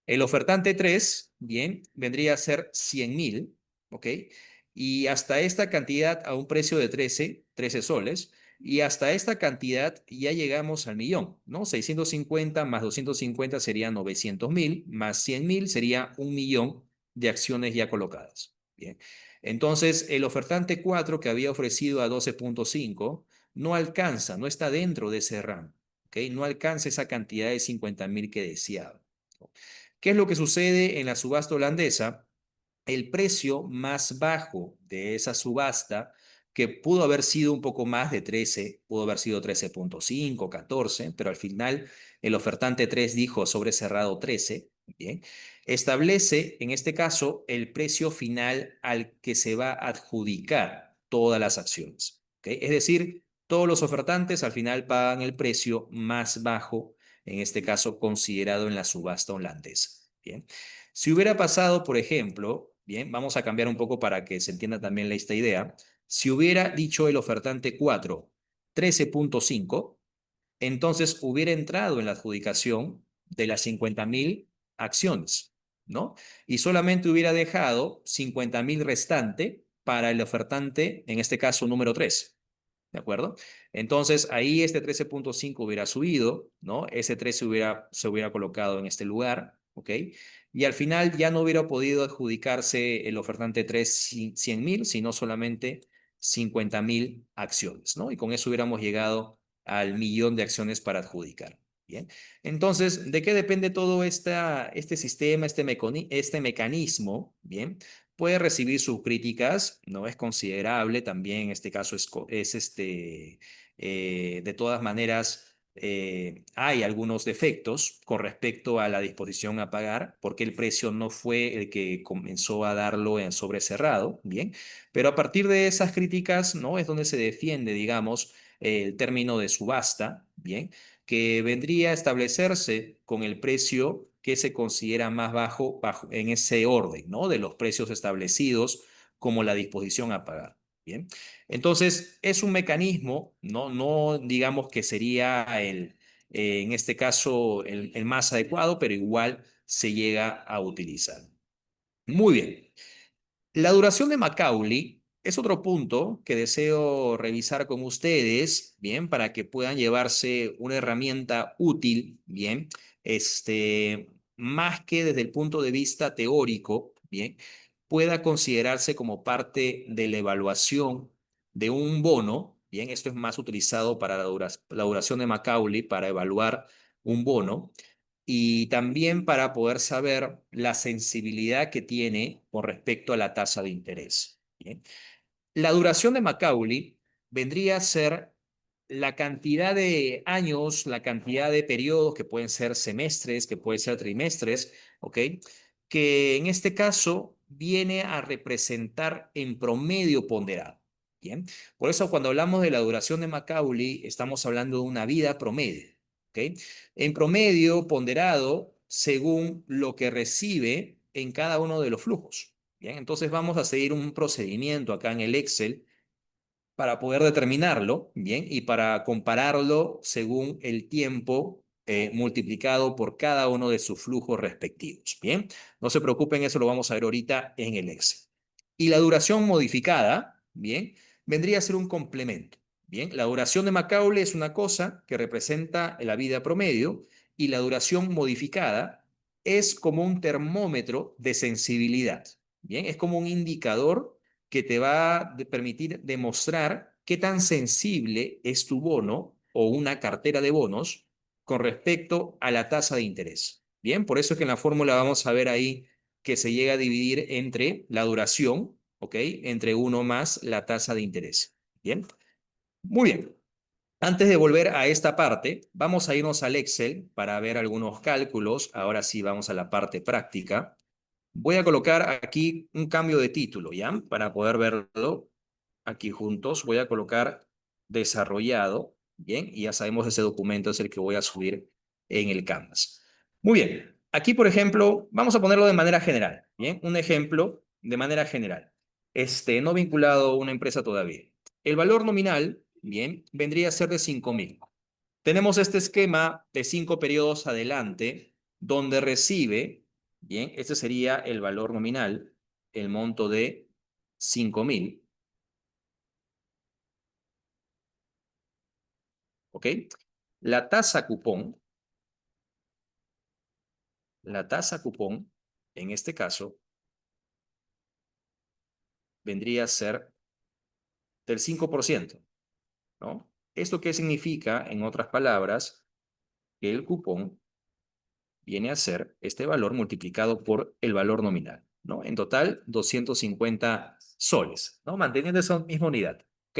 S1: El ofertante 3, bien, vendría a ser 100.000, ¿ok? Y hasta esta cantidad a un precio de 13 soles. Y hasta esta cantidad ya llegamos al millón, ¿no? 650 más 250 serían 900.000, más 100.000 sería 1 millón de acciones ya colocadas. Bien. Entonces, el ofertante 4 que había ofrecido a 12.5 no alcanza, no está dentro de ese rango. ¿Ok? No alcanza esa cantidad de 50.000 que deseaba. ¿No? ¿Qué es lo que sucede en la subasta holandesa? El precio más bajo de esa subasta, que pudo haber sido un poco más de 13, pudo haber sido 13.5, 14, pero al final el ofertante 3 dijo sobre cerrado 13, bien, establece en este caso el precio final al que se va a adjudicar todas las acciones. ¿Ok? Es decir, todos los ofertantes al final pagan el precio más bajo, en este caso considerado en la subasta holandesa. Bien. Si hubiera pasado, por ejemplo, bien, vamos a cambiar un poco para que se entienda también esta idea. Si hubiera dicho el ofertante 4, 13.5, entonces hubiera entrado en la adjudicación de las 50.000 acciones, ¿no? Y solamente hubiera dejado 50.000 restante para el ofertante, en este caso número 3. ¿De acuerdo? Entonces, ahí este 13.5 hubiera subido, ¿no? Ese 13 se hubiera colocado en este lugar, ¿ok? Y al final ya no hubiera podido adjudicarse el ofertante 3 100.000, sino solamente 50.000 acciones, ¿no? Y con eso hubiéramos llegado al millón de acciones para adjudicar. Bien. Entonces, ¿de qué depende todo este sistema, este mecanismo? Bien, puede recibir sus críticas, no es considerable, también en este caso de todas maneras, hay algunos defectos con respecto a la disposición a pagar, porque el precio no fue el que comenzó a darlo en sobrecerrado, bien, pero a partir de esas críticas, ¿no? Es donde se defiende, digamos, el término de subasta, bien, que vendría a establecerse con el precio que se considera más bajo, en ese orden, ¿no? De los precios establecidos como la disposición a pagar. Bien. Entonces, es un mecanismo, no digamos que sería en este caso el más adecuado, pero igual se llega a utilizar. Muy bien. La duración de Macaulay es otro punto que deseo revisar con ustedes, bien, para que puedan llevarse una herramienta útil, bien, más que desde el punto de vista teórico, bien, pueda considerarse como parte de la evaluación de un bono, bien, esto es más utilizado para la duración de Macaulay, para evaluar un bono, y también para poder saber la sensibilidad que tiene con respecto a la tasa de interés. ¿Bien? La duración de Macaulay vendría a ser la cantidad de años, la cantidad de periodos, que pueden ser semestres, que pueden ser trimestres, ¿ok? Que en este caso viene a representar en promedio ponderado. Bien, por eso cuando hablamos de la duración de Macaulay, estamos hablando de una vida promedio. ¿Ok? En promedio ponderado según lo que recibe en cada uno de los flujos. Bien, entonces vamos a seguir un procedimiento acá en el Excel para poder determinarlo, bien, y para compararlo según el tiempo multiplicado por cada uno de sus flujos respectivos. Bien, no se preocupen, eso lo vamos a ver ahorita en el Excel. Y la duración modificada, bien, vendría a ser un complemento. Bien, la duración de Macaulay es una cosa que representa la vida promedio y la duración modificada es como un termómetro de sensibilidad. Bien, es como un indicador que te va a permitir demostrar qué tan sensible es tu bono o una cartera de bonos con respecto a la tasa de interés. Bien, por eso es que en la fórmula vamos a ver ahí que se llega a dividir entre la duración, ¿ok? Entre uno más la tasa de interés. Bien, muy bien. Antes de volver a esta parte, vamos a irnos al Excel para ver algunos cálculos. Ahora sí, vamos a la parte práctica. Voy a colocar aquí un cambio de título, ¿ya? Para poder verlo aquí juntos. Voy a colocar desarrollado, ¿bien? Y ya sabemos ese documento es el que voy a subir en el Canvas. Muy bien. Aquí, por ejemplo, vamos a ponerlo de manera general, ¿bien? Un ejemplo de manera general. No vinculado a una empresa todavía. El valor nominal, ¿bien? Vendría a ser de 5.000. Tenemos este esquema de 5 periodos adelante, donde recibe, bien, este sería el valor nominal, el monto de 5.000, ¿ok? La tasa cupón, la tasa cupón, en este caso, vendría a ser del 5%, ¿no? ¿Esto qué significa? En otras palabras, que el cupón viene a ser este valor multiplicado por el valor nominal, ¿no? En total, 250 soles, ¿no? Manteniendo esa misma unidad, ¿ok?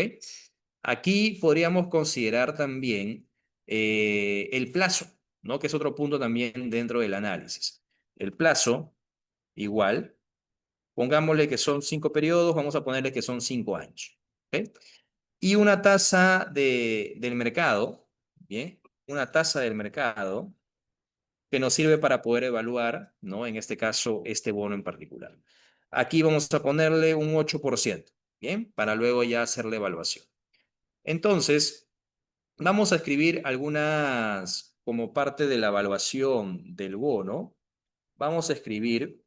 S1: Aquí podríamos considerar también el plazo, ¿no? Que es otro punto también dentro del análisis. El plazo, igual, pongámosle que son 5 periodos, vamos a ponerle que son 5 años, ¿ok? Y una tasa del mercado, ¿bien? Una tasa del mercado que nos sirve para poder evaluar, ¿no? En este caso, este bono en particular. Aquí vamos a ponerle un 8%, ¿bien? Para luego ya hacer la evaluación. Entonces, vamos a escribir algunas, como parte de la evaluación del bono, vamos a escribir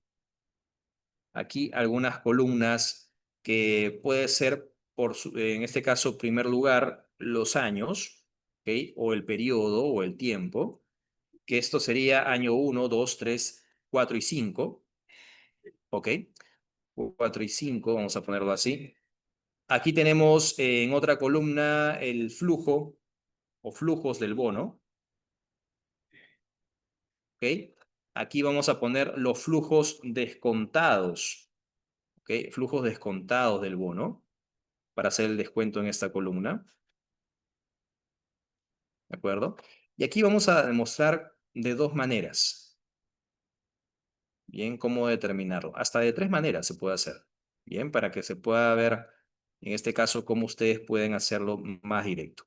S1: aquí algunas columnas que puede ser, en este caso, primer lugar, los años, ¿ok? O el periodo o el tiempo, que esto sería año 1, 2, 3, 4 y 5, ¿ok? 4 y 5, vamos a ponerlo así. Aquí tenemos en otra columna el flujo o flujos del bono, ¿ok? Aquí vamos a poner los flujos descontados, ¿ok? Flujos descontados del bono para hacer el descuento en esta columna, ¿de acuerdo? Y aquí vamos a demostrar de dos maneras, bien, cómo determinarlo. Hasta de tres maneras se puede hacer, bien, para que se pueda ver, en este caso, cómo ustedes pueden hacerlo más directo.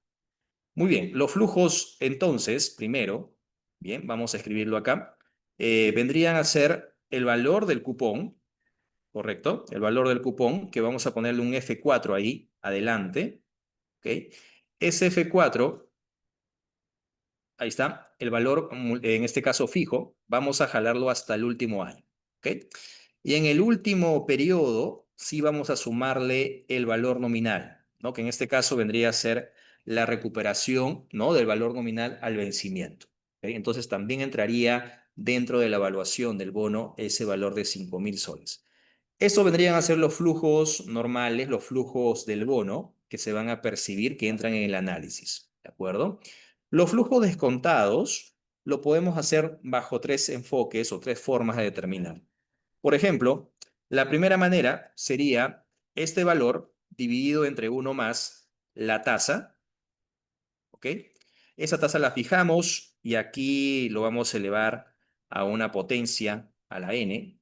S1: Muy bien, los flujos, entonces, primero, bien, vamos a escribirlo acá, vendrían a ser el valor del cupón, ¿correcto? El valor del cupón, que vamos a ponerle un F4 ahí, adelante, ¿ok? Ese F4, ahí está, el valor, en este caso fijo, vamos a jalarlo hasta el último año, ¿ok? Y en el último periodo, sí vamos a sumarle el valor nominal, ¿no? Que en este caso vendría a ser la recuperación, ¿no? Del valor nominal al vencimiento, ¿ok? Entonces también entraría dentro de la evaluación del bono ese valor de 5.000 soles. Eso vendrían a ser los flujos normales, los flujos del bono que se van a percibir, que entran en el análisis, ¿de acuerdo? Los flujos descontados lo podemos hacer bajo tres enfoques o tres formas de determinar. Por ejemplo, la primera manera sería este valor dividido entre 1 más la tasa, ¿ok? Esa tasa la fijamos y aquí lo vamos a elevar a una potencia, a la n,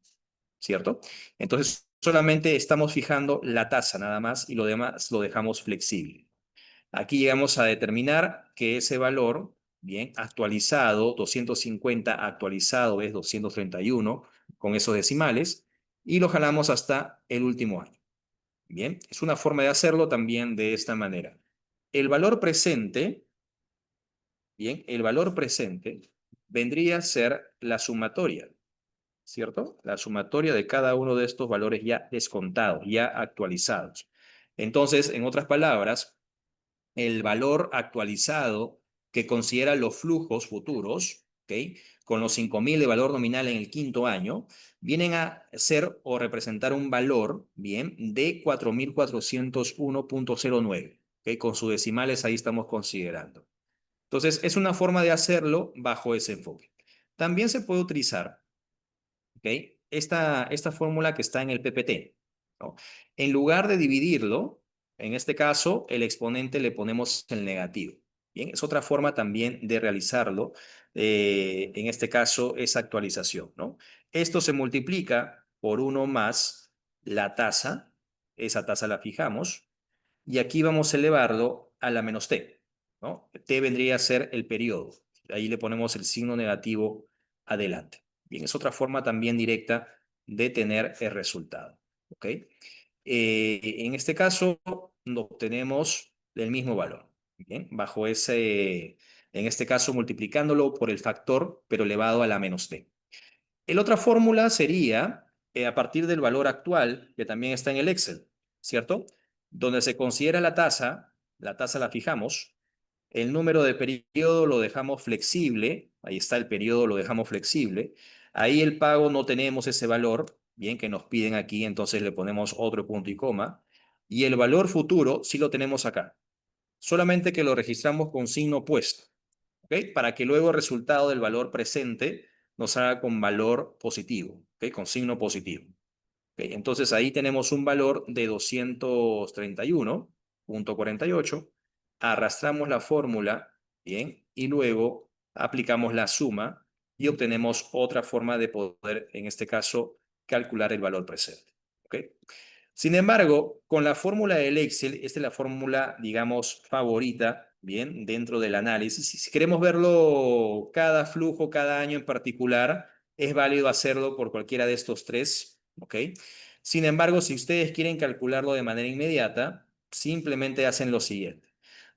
S1: ¿cierto? Entonces, solamente estamos fijando la tasa nada más y lo demás lo dejamos flexible. Aquí llegamos a determinar que ese valor, bien, actualizado, 250 actualizado es 231 con esos decimales y lo jalamos hasta el último año. Bien, es una forma de hacerlo también de esta manera. El valor presente, bien, el valor presente vendría a ser la sumatoria, ¿cierto? La sumatoria de cada uno de estos valores ya descontados, ya actualizados. Entonces, en otras palabras, el valor actualizado que considera los flujos futuros, ¿ok? Con los 5.000 de valor nominal en el quinto año, vienen a ser o representar un valor, bien, de 4.401.09, ¿ok? Con sus decimales ahí estamos considerando. Entonces, es una forma de hacerlo bajo ese enfoque. También se puede utilizar, ¿ok? Esta fórmula que está en el PPT, ¿no? En lugar de dividirlo, en este caso, el exponente le ponemos el negativo. Bien, es otra forma también de realizarlo. En este caso, es actualización, ¿no? Esto se multiplica por 1 más la tasa. Esa tasa la fijamos. Y aquí vamos a elevarlo a la menos t, ¿no? T vendría a ser el periodo. Ahí le ponemos el signo negativo adelante. Bien, es otra forma también directa de tener el resultado, ¿ok? En este caso, obtenemos el mismo valor, ¿bien? Bajo ese, en este caso, multiplicándolo por el factor, pero elevado a la menos t. La otra fórmula sería a partir del valor actual, que también está en el Excel, ¿cierto? Donde se considera la tasa la fijamos, el número de periodo lo dejamos flexible, ahí está el periodo, lo dejamos flexible, ahí el pago no tenemos ese valor, bien, que nos piden aquí, entonces le ponemos otro punto y coma. Y el valor futuro sí lo tenemos acá, solamente que lo registramos con signo opuesto, ¿ok? Para que luego el resultado del valor presente nos haga con valor positivo, ¿ok? Con signo positivo. ¿Ok? Entonces ahí tenemos un valor de 231,48. Arrastramos la fórmula, bien, y luego aplicamos la suma y obtenemos otra forma de poder, en este caso, calcular el valor presente. ¿Ok? Sin embargo, con la fórmula del Excel, esta es la fórmula, digamos, favorita, bien, dentro del análisis. Si queremos verlo cada flujo, cada año en particular, es válido hacerlo por cualquiera de estos tres, ¿ok? Sin embargo, si ustedes quieren calcularlo de manera inmediata, simplemente hacen lo siguiente.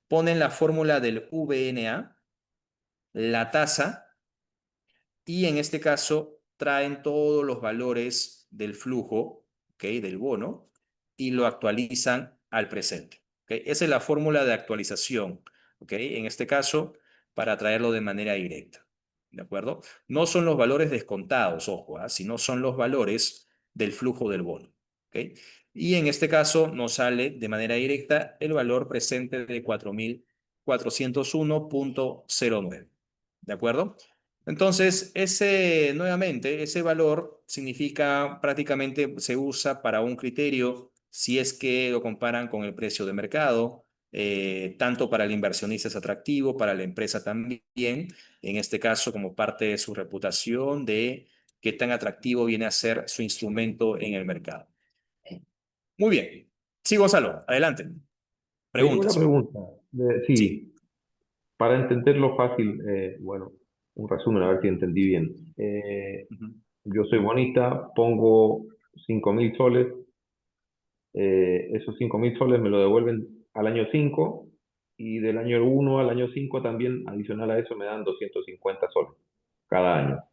S1: Ponen la fórmula del VNA, la tasa, y en este caso traen todos los valores del flujo, ¿ok? Del bono, y lo actualizan al presente. ¿Ok? Esa es la fórmula de actualización, ¿ok? En este caso, para traerlo de manera directa. ¿De acuerdo? No son los valores descontados, ojo, sino son los valores del flujo del bono. ¿Ok? Y en este caso nos sale de manera directa el valor presente de 4.401,09. ¿De acuerdo? Entonces, nuevamente, ese valor significa prácticamente se usa para un criterio si es que lo comparan con el precio de mercado, tanto para el inversionista es atractivo, para la empresa también, en este caso como parte de su reputación de qué tan atractivo viene a ser su instrumento en el mercado. Muy bien. Sí, Gonzalo, adelante.
S3: Una
S1: Preguntas.
S3: pregunta.
S1: Sí.
S3: Sí, para entenderlo fácil, bueno, un resumen, a ver si entendí bien.
S1: Ujú.
S3: Yo soy bonita, pongo 5.000 soles, esos 5.000 soles me lo devuelven al año 5 y del año 1 al año 5 también, adicional a eso, me dan 250 soles cada año.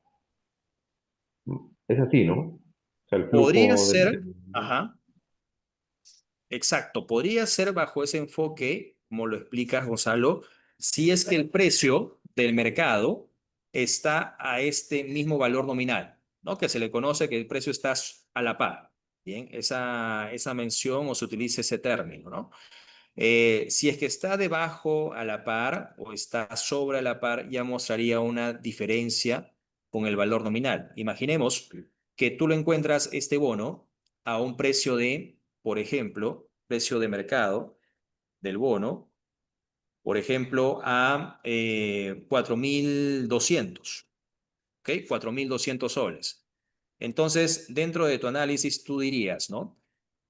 S3: Es así, ¿no? O sea, el
S1: Podría
S3: flujo
S1: ser, ajá. Exacto, podría ser bajo ese enfoque, como lo explicas, Gonzalo, si es que el precio del mercado está a este mismo valor nominal, ¿no? Que se le conoce que el precio está a la par. Bien, esa mención o se utiliza ese término, ¿no? Si es que está debajo a la par o está sobre a la par, ya mostraría una diferencia con el valor nominal. Imaginemos que tú lo encuentras este bono a un precio de, por ejemplo, precio de mercado del bono, por ejemplo, a 4.200, ¿ok? 4.200 soles. Entonces, dentro de tu análisis, tú dirías, ¿no?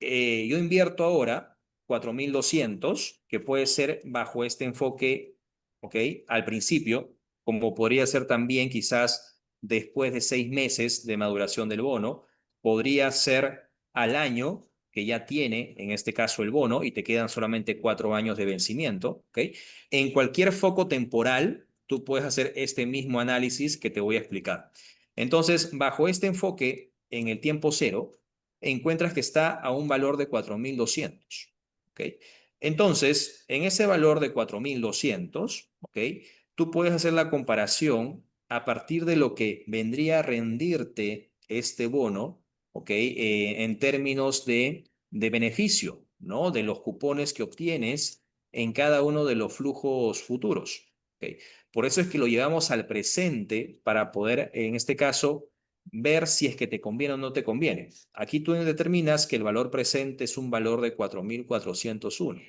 S1: Yo invierto ahora 4.200, que puede ser bajo este enfoque, ¿ok? Al principio, como podría ser también quizás después de 6 meses de maduración del bono, podría ser al año que ya tiene, en este caso, el bono, y te quedan solamente 4 años de vencimiento, ¿ok? En cualquier foco temporal, tú puedes hacer este mismo análisis que te voy a explicar. Entonces, bajo este enfoque, en el tiempo cero, encuentras que está a un valor de 4.200. ¿Ok? Entonces, en ese valor de 4.200, ¿ok? Tú puedes hacer la comparación a partir de lo que vendría a rendirte este bono, ¿ok? En términos de beneficio, ¿no? De los cupones que obtienes en cada uno de los flujos futuros. ¿Ok? Por eso es que lo llevamos al presente para poder, en este caso, ver si es que te conviene o no te conviene. Aquí tú determinas que el valor presente es un valor de 4.401,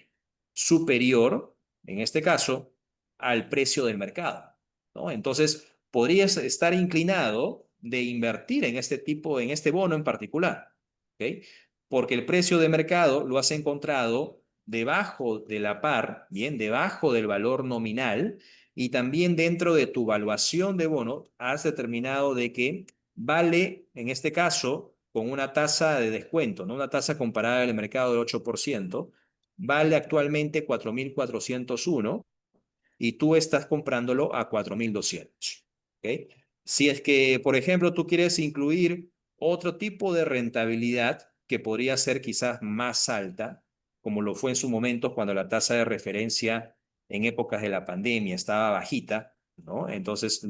S1: superior, en este caso, al precio del mercado, ¿no? Entonces, podrías estar inclinado de invertir en este tipo, en este bono en particular, ¿ok? Porque el precio de mercado lo has encontrado debajo de la par, bien, debajo del valor nominal, y también dentro de tu evaluación de bono has determinado de que vale, en este caso, con una tasa de descuento, ¿no? Una tasa comparada al mercado del 8%, vale actualmente 4.401 y tú estás comprándolo a 4.200. ¿Ok? Si es que, por ejemplo, tú quieres incluir otro tipo de rentabilidad que podría ser quizás más alta, como lo fue en su momento cuando la tasa de referencia en épocas de la pandemia estaba bajita, ¿no? Entonces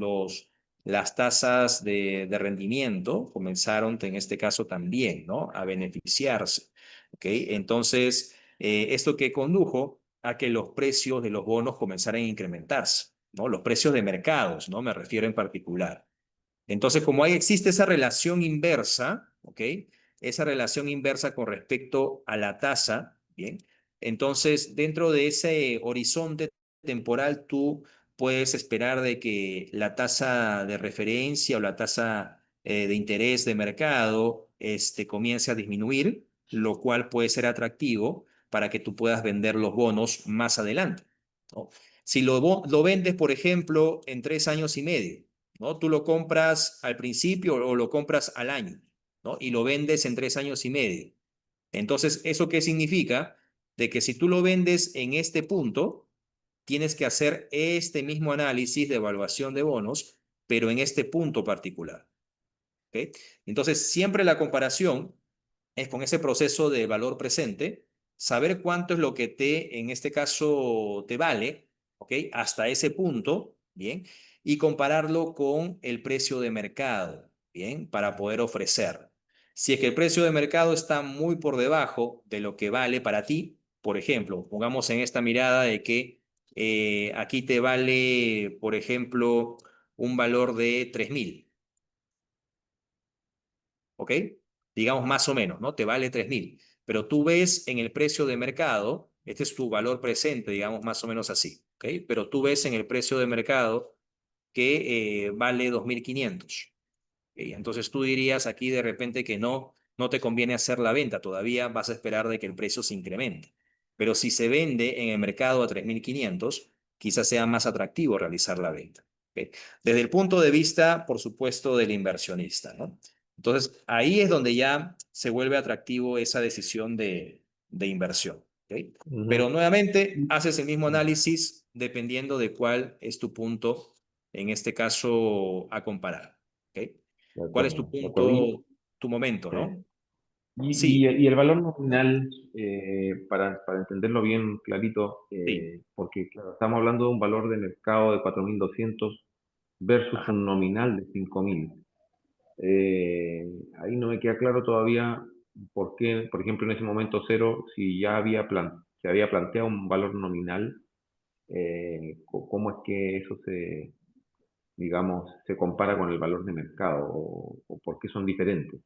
S1: las tasas de rendimiento comenzaron, en este caso también, ¿no? A beneficiarse, ¿ok? Entonces, esto que condujo a que los precios de los bonos comenzaran a incrementarse, ¿no? Los precios de mercados, ¿no? Me refiero en particular. Entonces, como ahí existe esa relación inversa, ¿ok? Esa relación inversa con respecto a la tasa, ¿bien? Entonces, dentro de ese horizonte temporal, tú puedes esperar de que la tasa de referencia o la tasa de interés de mercado comience a disminuir, lo cual puede ser atractivo para que tú puedas vender los bonos más adelante, ¿no? Si lo vendes, por ejemplo, en 3 años y medio, ¿no? Tú lo compras al principio o lo compras al año, ¿no? Y lo vendes en 3 años y medio. Entonces, ¿eso qué significa? De que si tú lo vendes en este punto, tienes que hacer este mismo análisis de evaluación de bonos, pero en este punto particular, ¿ok? Entonces, siempre la comparación es con ese proceso de valor presente, saber cuánto es lo que en este caso, te vale, ¿ok? Hasta ese punto, ¿bien? Y compararlo con el precio de mercado, ¿bien? Para poder ofrecer. Si es que el precio de mercado está muy por debajo de lo que vale para ti, por ejemplo, pongamos en esta mirada de que aquí te vale, por ejemplo, un valor de 3.000, ¿ok? Digamos más o menos, ¿no? Te vale 3.000, pero tú ves en el precio de mercado, este es tu valor presente, digamos más o menos así, ¿ok? Pero tú ves en el precio de mercado que vale 2.500. ¿Ok? Entonces tú dirías aquí de repente que no te conviene hacer la venta, todavía vas a esperar de que el precio se incremente. Pero si se vende en el mercado a 3.500, quizás sea más atractivo realizar la venta. ¿Ok? Desde el punto de vista, por supuesto, del inversionista, ¿no? Entonces ahí es donde ya se vuelve atractivo esa decisión de inversión. ¿Ok? Pero
S3: Ujú.
S1: nuevamente haces el mismo análisis dependiendo de cuál es tu punto, en este caso, a comparar. ¿Ok?
S3: De
S1: ¿Cuál es tu
S3: acuerdo, de acuerdo.
S1: punto, tu momento,
S3: Sí.
S1: no?
S3: Y,
S1: Sí,
S3: y el valor nominal, para entenderlo bien clarito,
S1: sí.
S3: porque claro, estamos hablando de un valor de mercado de 4.200 versus
S1: Ajá.
S3: un nominal de 5.000. Ahí no me queda claro todavía por qué, por ejemplo, en ese momento cero, si ya se había planteado un valor nominal, cómo es que eso se, digamos, se compara con el valor de mercado o por qué son diferentes.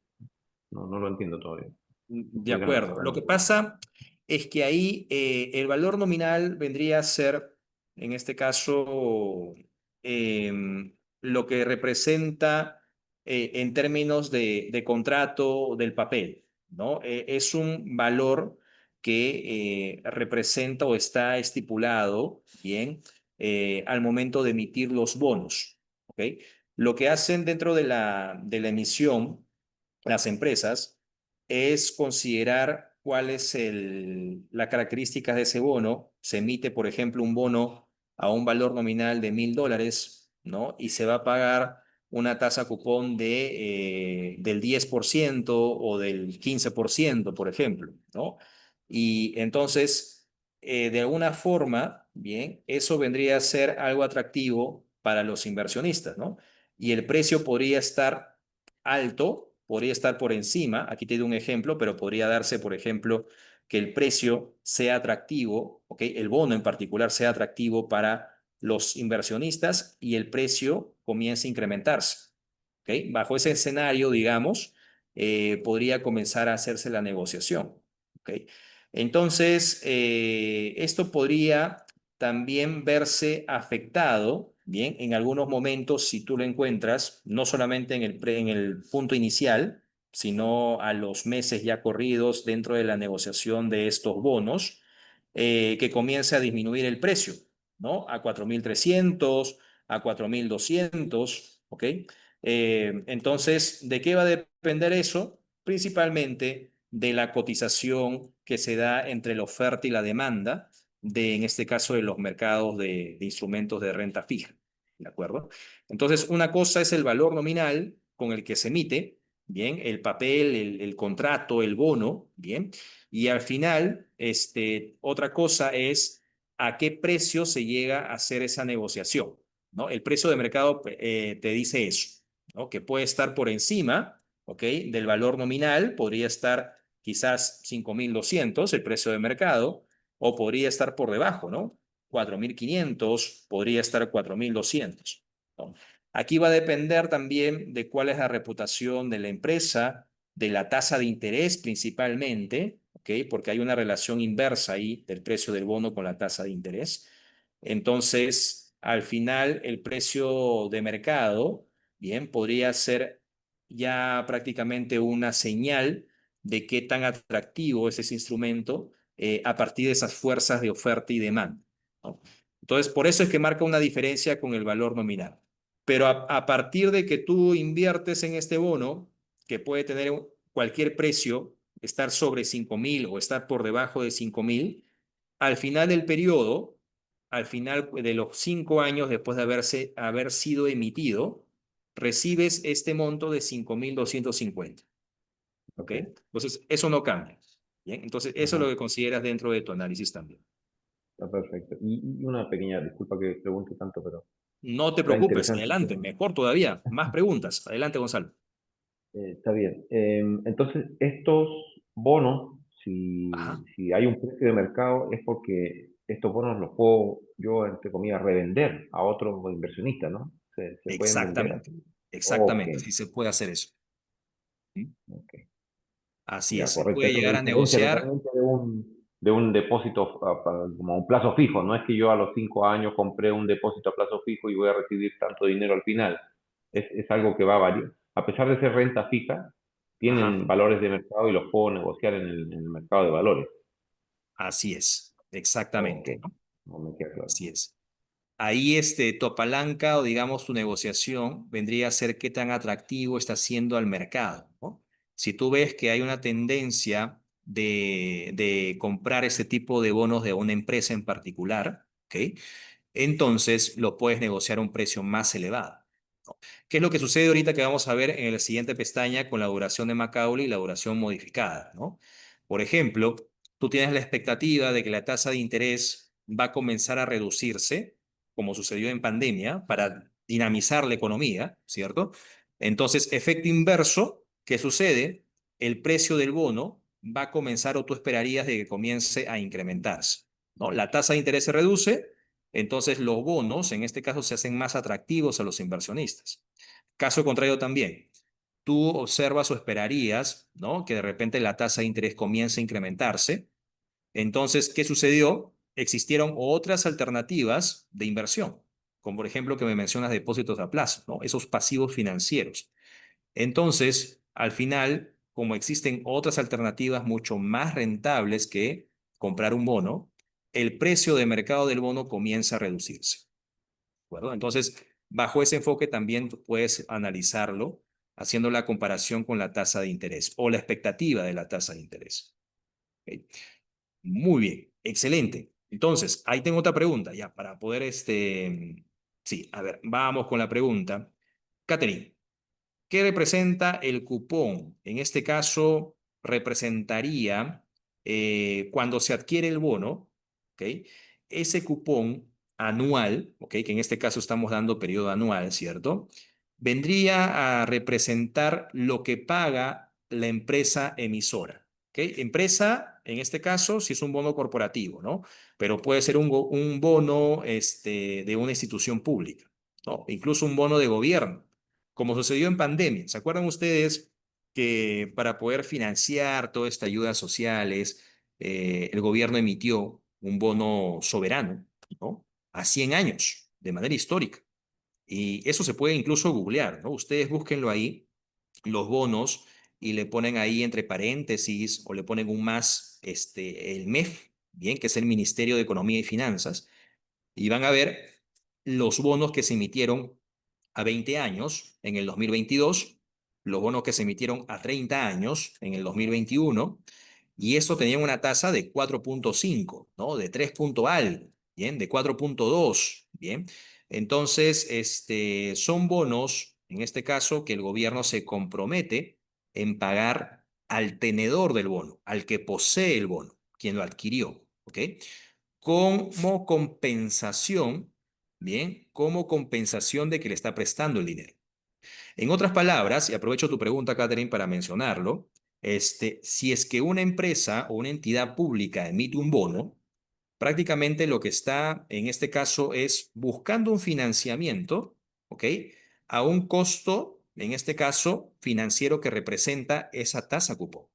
S3: No, no lo entiendo todavía.
S1: De
S3: Explícame
S1: acuerdo. Lo
S3: explícame.
S1: que pasa es que ahí el valor nominal vendría a ser, en este caso, lo que representa en términos de contrato del papel, ¿no? Es un valor que representa o está estipulado, bien, al momento de emitir los bonos, ¿ok? Lo que hacen dentro de la emisión las empresas es considerar cuál es la característica de ese bono. Se emite, por ejemplo, un bono a un valor nominal de $1.000, ¿no? Y se va a pagar una tasa cupón del 10% o del 15%, por ejemplo, ¿no? Y entonces, de alguna forma, bien, eso vendría a ser algo atractivo para los inversionistas, ¿no? Y el precio podría estar alto, podría estar por encima. Aquí te doy un ejemplo, pero podría darse, por ejemplo, que el precio sea atractivo, ¿ok? El bono en particular sea atractivo para los inversionistas y el precio comience a incrementarse, ¿ok? Bajo ese escenario, digamos, podría comenzar a hacerse la negociación, ¿ok? Entonces, esto podría también verse afectado, bien, en algunos momentos, si tú lo encuentras, no solamente en el punto inicial, sino a los meses ya corridos dentro de la negociación de estos bonos, que comience a disminuir el precio, ¿no? A 4.300, a 4.200, ¿ok? Entonces, ¿de qué va a depender eso? Principalmente de la cotización que se da entre la oferta y la demanda en este caso, de los mercados de instrumentos de renta fija. ¿De acuerdo? Entonces, una cosa es el valor nominal con el que se emite, bien, el papel, el contrato, el bono, bien, y al final, otra cosa es a qué precio se llega a hacer esa negociación. ¿no? El precio de mercado te dice eso, ¿no? Que puede estar por encima, ¿ok? Del valor nominal, podría estar quizás 5.200 el precio de mercado, o podría estar por debajo, ¿no? 4.500, podría estar 4.200, ¿no? Aquí va a depender también de cuál es la reputación de la empresa, de la tasa de interés principalmente, ¿ok? Porque hay una relación inversa ahí del precio del bono con la tasa de interés. Entonces, al final, el precio de mercado, bien, podría ser ya prácticamente una señal de qué tan atractivo es ese instrumento a partir de esas fuerzas de oferta y demanda, ¿no? Entonces, por eso es que marca una diferencia con el valor nominal. Pero a partir de que tú inviertes en este bono, que puede tener cualquier precio, estar sobre 5.000 o estar por debajo de 5.000, al final del periodo, al final de los 5 años después de haber sido emitido, recibes este monto de 5.250. ¿Ok?
S3: Ok,
S1: Entonces, eso no cambia. Bien, entonces, eso es
S3: ajá,
S1: lo que consideras dentro de tu análisis también.
S3: está perfecto. Y una pequeña, disculpa que pregunte tanto, pero
S1: No te
S3: está
S1: preocupes,
S3: interesante el
S1: adelante,
S3: tema.
S1: mejor todavía. Más preguntas. Adelante, Gonzalo.
S3: Está bien. Entonces, estos bonos,
S1: Ajá,
S3: si hay un precio de mercado, es porque estos bonos los puedo yo, entre comillas, revender a otros inversionistas, ¿no? Se pueden vender
S1: exactamente.
S3: así. Ok,
S1: Exactamente, sí se puede hacer eso. ¿Sí?
S3: ok.
S1: Así
S3: Ya,
S1: es, se
S3: correcto.
S1: puede
S3: Eso lo
S1: llegar a
S3: diferencia
S1: negociar.
S3: totalmente de un depósito como un plazo fijo. No es que yo a los 5 años compré un depósito a plazo fijo y voy a recibir tanto dinero al final. Es algo que va a variar. A pesar de ser renta fija, tienen
S1: Ajá,
S3: valores de mercado y los puedo negociar en el mercado de valores.
S1: así es,
S3: Ok,
S1: exactamente, ¿no?
S3: no me queda claro.
S1: Así es. Ahí tu palanca o digamos tu negociación vendría a ser qué tan atractivo está siendo al mercado, ¿no? Si tú ves que hay una tendencia de comprar ese tipo de bonos de una empresa en particular, ¿ok? Entonces lo puedes negociar a un precio más elevado, ¿no? ¿Qué es lo que sucede ahorita que vamos a ver en la siguiente pestaña con la duración de Macaulay y la duración modificada, ¿no? Por ejemplo, tú tienes la expectativa de que la tasa de interés va a comenzar a reducirse, como sucedió en pandemia, para dinamizar la economía, ¿cierto? Entonces, efecto inverso, ¿qué sucede? El precio del bono va a comenzar o tú esperarías de que comience a incrementarse, ¿no? La tasa de interés se reduce, entonces los bonos, en este caso, se hacen más atractivos a los inversionistas. Caso contrario también, tú observas o esperarías, ¿no? Que de repente la tasa de interés comience a incrementarse. Entonces, ¿qué sucedió? Existieron otras alternativas de inversión, como por ejemplo que me mencionas depósitos a plazo, ¿no? Esos pasivos financieros. Entonces, al final, como existen otras alternativas mucho más rentables que comprar un bono, el precio de mercado del bono comienza a reducirse. ¿De acuerdo? Entonces, bajo ese enfoque también tú puedes analizarlo haciendo la comparación con la tasa de interés o la expectativa de la tasa de interés. ¿Ok? Muy bien, excelente. Entonces, ahí tengo otra pregunta ya para poder, sí, a ver, vamos con la pregunta. Catherine, ¿qué representa el cupón? En este caso, representaría cuando se adquiere el bono, ¿ok? Ese cupón anual, ¿ok? Que en este caso estamos dando periodo anual, ¿cierto? Vendría a representar lo que paga la empresa emisora, ¿ok? Empresa, en este caso, si es un bono corporativo, ¿no? Pero puede ser un bono de una institución pública, ¿no? Incluso un bono de gobierno como sucedió en pandemia. ¿Se acuerdan ustedes que para poder financiar toda esta ayuda sociales, el gobierno emitió un bono soberano, ¿no? A 100 años, de manera histórica. Y eso se puede incluso googlear, ¿no? Ustedes búsquenlo ahí, los bonos, y le ponen ahí entre paréntesis o le ponen un más, el MEF, bien, que es el Ministerio de Economía y Finanzas, y van a ver los bonos que se emitieron a 20 años en el 2022, los bonos que se emitieron a 30 años en el 2021, y eso tenía una tasa de 4.5, ¿no? De 3 punto algo, ¿bien? De 4.2, ¿bien? Entonces, son bonos, en este caso, que el gobierno se compromete en pagar al tenedor del bono, al que posee el bono, quien lo adquirió, ¿ok? Como compensación bien, como compensación de que le está prestando el dinero. En otras palabras, y aprovecho tu pregunta, Catherine, para mencionarlo, si es que una empresa o una entidad pública emite un bono, prácticamente lo que está en este caso es buscando un financiamiento, ¿ok? A un costo, en este caso, financiero que representa esa tasa cupón.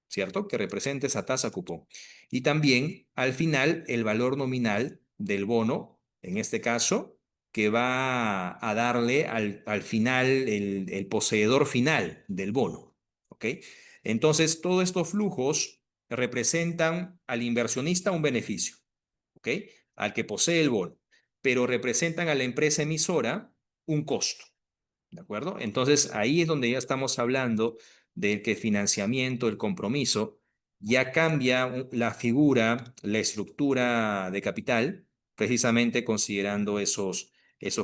S1: ¿Cierto? Que represente esa tasa cupón. Y también, al final, el valor nominal del bono, en este caso, que va a darle al final el poseedor final del bono. ¿Ok? Entonces, todos estos flujos representan al inversionista un beneficio. ¿Ok? Al que posee el bono, pero representan a la empresa emisora un costo. ¿De acuerdo? Entonces ahí es donde ya estamos hablando de que financiamiento, el compromiso, ya cambia la figura, la estructura de capital, precisamente considerando esos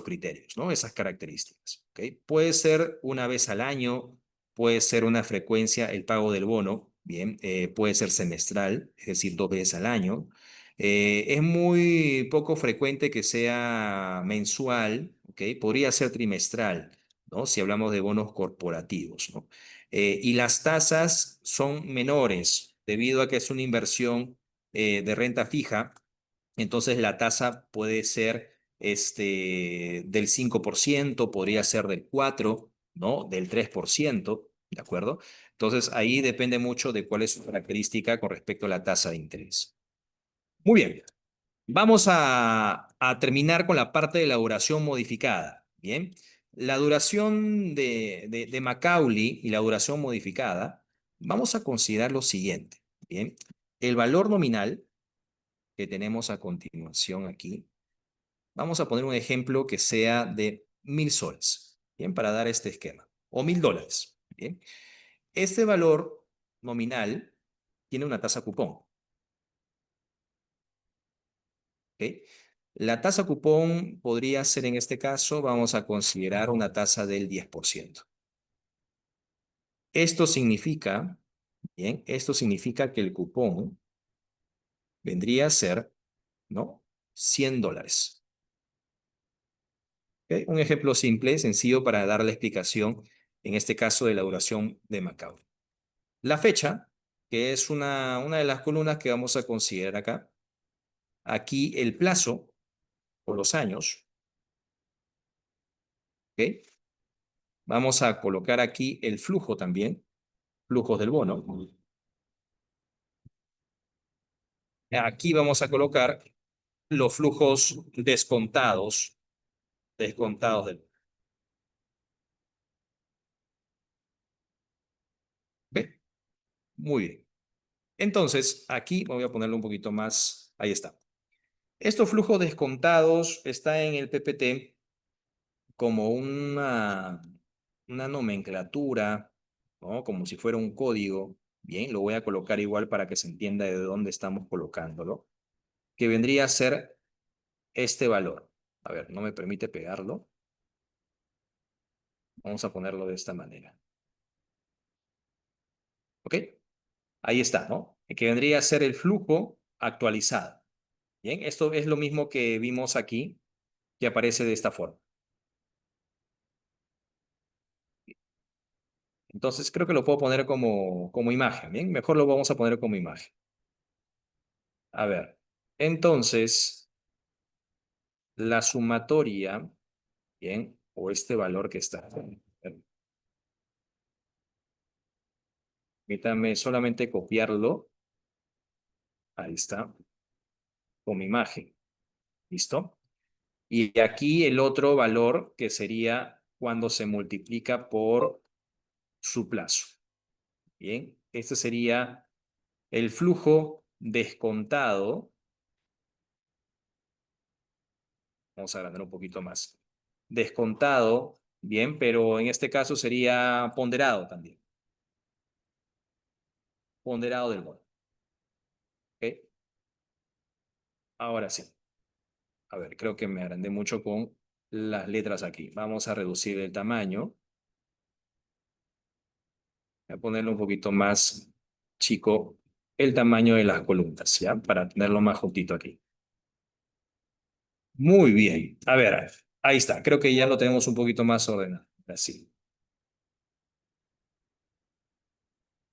S1: criterios, ¿no? Esas características. ¿Ok? Puede ser una vez al año, puede ser una frecuencia, el pago del bono, bien, puede ser semestral, es decir, 2 veces al año. Es muy poco frecuente que sea mensual, ¿ok? Podría ser trimestral, ¿no? Si hablamos de bonos corporativos, ¿no? Y las tasas son menores debido a que es una inversión de renta fija, entonces la tasa puede ser del 5%, podría ser del 4%, ¿no? Del 3%, ¿de acuerdo? Entonces ahí depende mucho de cuál es su característica con respecto a la tasa de interés. Muy bien. Vamos a terminar con la parte de la duración modificada. Bien, la duración de Macaulay y la duración modificada, vamos a considerar lo siguiente. Bien, el valor nominal que tenemos a continuación aquí, vamos a poner un ejemplo que sea de 1.000 soles, bien, para dar este esquema, o $1.000. Bien, este valor nominal tiene una tasa cupón. ¿Ok? La tasa cupón podría ser en este caso, vamos a considerar una tasa del 10%. Esto significa, bien, esto significa que el cupón vendría a ser, ¿no? $100. ¿Ok? Un ejemplo simple, sencillo para dar la explicación, en este caso de la duración de Macaulay. La fecha, que es una de las columnas que vamos a considerar acá. Aquí el plazo o los años, ¿ok? Vamos a colocar aquí el flujo también, flujos del bono. Aquí vamos a colocar los flujos descontados del bono. ¿Ok? Muy bien. Entonces, aquí voy a ponerlo un poquito más. Ahí está. Estos flujos descontados están en el PPT como una nomenclatura, ¿no? Como si fuera un código. Bien, lo voy a colocar igual para que se entienda de dónde estamos colocándolo, que vendría a ser este valor. A ver, no me permite pegarlo. Vamos a ponerlo de esta manera. ¿Ok? Ahí está, ¿no? Que vendría a ser el flujo actualizado. Bien, esto es lo mismo que vimos aquí, que aparece de esta forma. Entonces creo que lo puedo poner como imagen. Bien, mejor lo vamos a poner como imagen. A ver, entonces la sumatoria, bien, o este valor que está. Permítame solamente copiarlo. Ahí está, como imagen. ¿Listo? Y aquí el otro valor que sería cuando se multiplica por su plazo. Bien, este sería el flujo descontado. Vamos a agrandar un poquito más. Descontado, bien, pero en este caso sería ponderado también. Ponderado del bono. ¿Ok? Ahora sí. A ver, creo que me agrandé mucho con las letras aquí. Vamos a reducir el tamaño. Voy a ponerlo un poquito más chico el tamaño de las columnas, ¿ya? Para tenerlo más juntito aquí. Muy bien. A ver, ahí está. Creo que ya lo tenemos un poquito más ordenado. Así.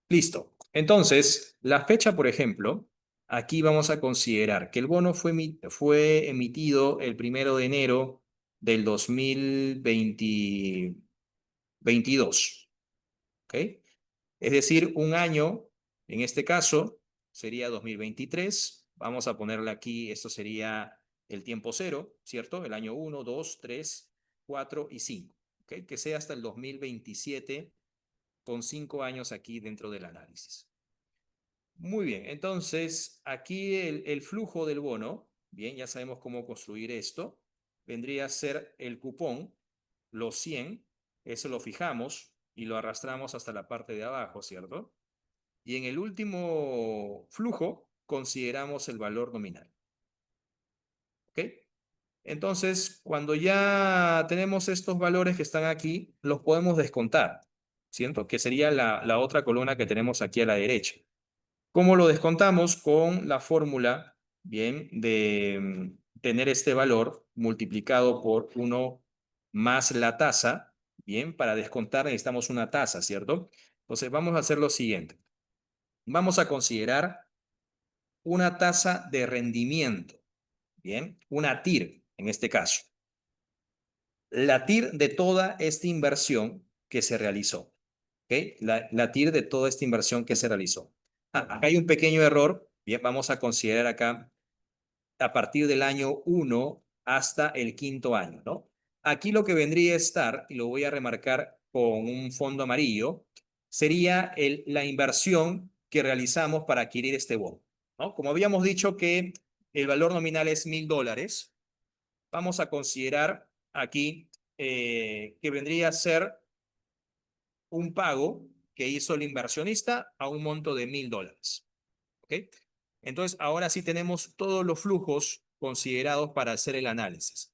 S1: Listo. Entonces, la fecha, por ejemplo, aquí vamos a considerar que el bono fue emitido el 1 de enero del 2022. ¿Ok? Es decir, un año, en este caso, sería 2023. Vamos a ponerle aquí, esto sería el tiempo cero, ¿cierto? El año 1, 2, 3, 4 y 5. ¿Ok? Que sea hasta el 2027 con 5 años aquí dentro del análisis. Muy bien, entonces aquí el flujo del bono, bien, ya sabemos cómo construir esto, vendría a ser el cupón, los 100, eso lo fijamos y lo arrastramos hasta la parte de abajo, ¿cierto? Y en el último flujo consideramos el valor nominal. ¿Ok? Entonces, cuando ya tenemos estos valores que están aquí, los podemos descontar, ¿cierto? Que sería la otra columna que tenemos aquí a la derecha. ¿Cómo lo descontamos? Con la fórmula, bien, de tener este valor multiplicado por 1 más la tasa, bien, para descontar necesitamos una tasa, ¿cierto? Entonces, vamos a hacer lo siguiente. Vamos a considerar una tasa de rendimiento, bien, una TIR en este caso. La TIR de toda esta inversión que se realizó, ¿ok? La TIR de toda esta inversión que se realizó. Acá hay un pequeño error, bien, vamos a considerar acá a partir del año 1 hasta el quinto año, ¿no? Aquí lo que vendría a estar, y lo voy a remarcar con un fondo amarillo, sería la inversión que realizamos para adquirir este bono, ¿no? Como habíamos dicho que el valor nominal es $1.000, vamos a considerar aquí que vendría a ser un pago que hizo el inversionista a un monto de $1.000. ¿Ok? Entonces, ahora sí tenemos todos los flujos considerados para hacer el análisis.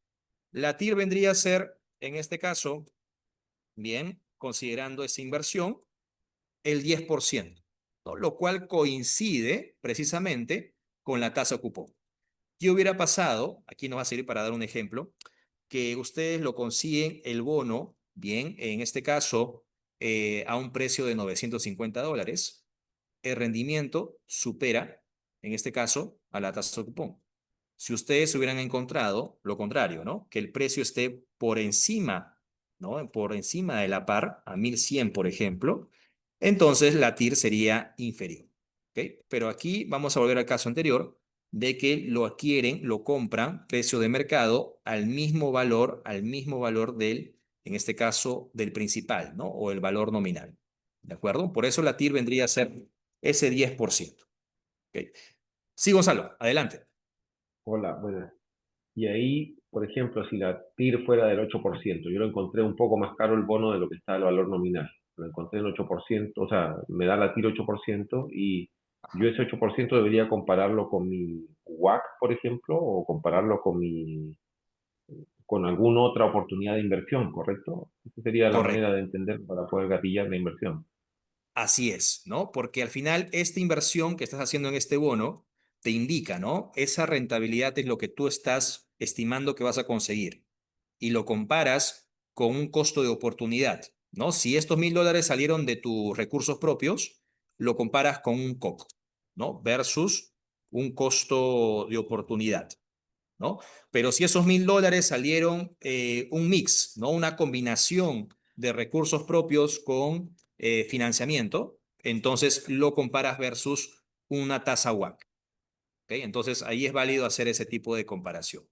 S1: La TIR vendría a ser, en este caso, bien, considerando esa inversión, el 10%, ¿no? Lo cual coincide precisamente con la tasa cupón. ¿Qué hubiera pasado? Aquí nos va a servir para dar un ejemplo, que ustedes lo consiguen el bono, bien, en este caso, a un precio de $950. El rendimiento supera, en este caso, a la tasa de cupón. Si ustedes hubieran encontrado lo contrario, ¿no? Que el precio esté por encima, ¿no? Por encima de la par, a 1.100, por ejemplo, entonces la TIR sería inferior. ¿Ok? Pero aquí vamos a volver al caso anterior, de que lo adquieren, lo compran, precio de mercado, al mismo valor del, en este caso, del principal, ¿no? O el valor nominal. ¿De acuerdo? Por eso la TIR vendría a ser ese 10%. ¿Ok? Sí, Gonzalo, adelante.
S3: Hola, buenas. Y ahí, por ejemplo, si la TIR fuera del 8%, yo lo encontré un poco más caro el bono de lo que está el valor nominal. Lo encontré en 8%, o sea, me da la TIR 8% y yo ese 8% debería compararlo con mi WACC, por ejemplo, o compararlo con alguna otra oportunidad de inversión, ¿correcto? Esa sería la manera
S1: Correcto.
S3: de entender para poder gatillar la inversión.
S1: Así es, ¿no? Porque al final esta inversión que estás haciendo en este bono te indica, ¿no? Esa rentabilidad es lo que tú estás estimando que vas a conseguir y lo comparas con un costo de oportunidad, ¿no? Si estos $1.000 salieron de tus recursos propios, lo comparas con un COC, ¿no? Versus un costo de oportunidad, ¿no? Pero si esos $1.000 salieron un mix, ¿no? Una combinación de recursos propios con financiamiento, entonces lo comparas versus una tasa WACC. ¿Ok? Entonces ahí es válido hacer ese tipo de comparación.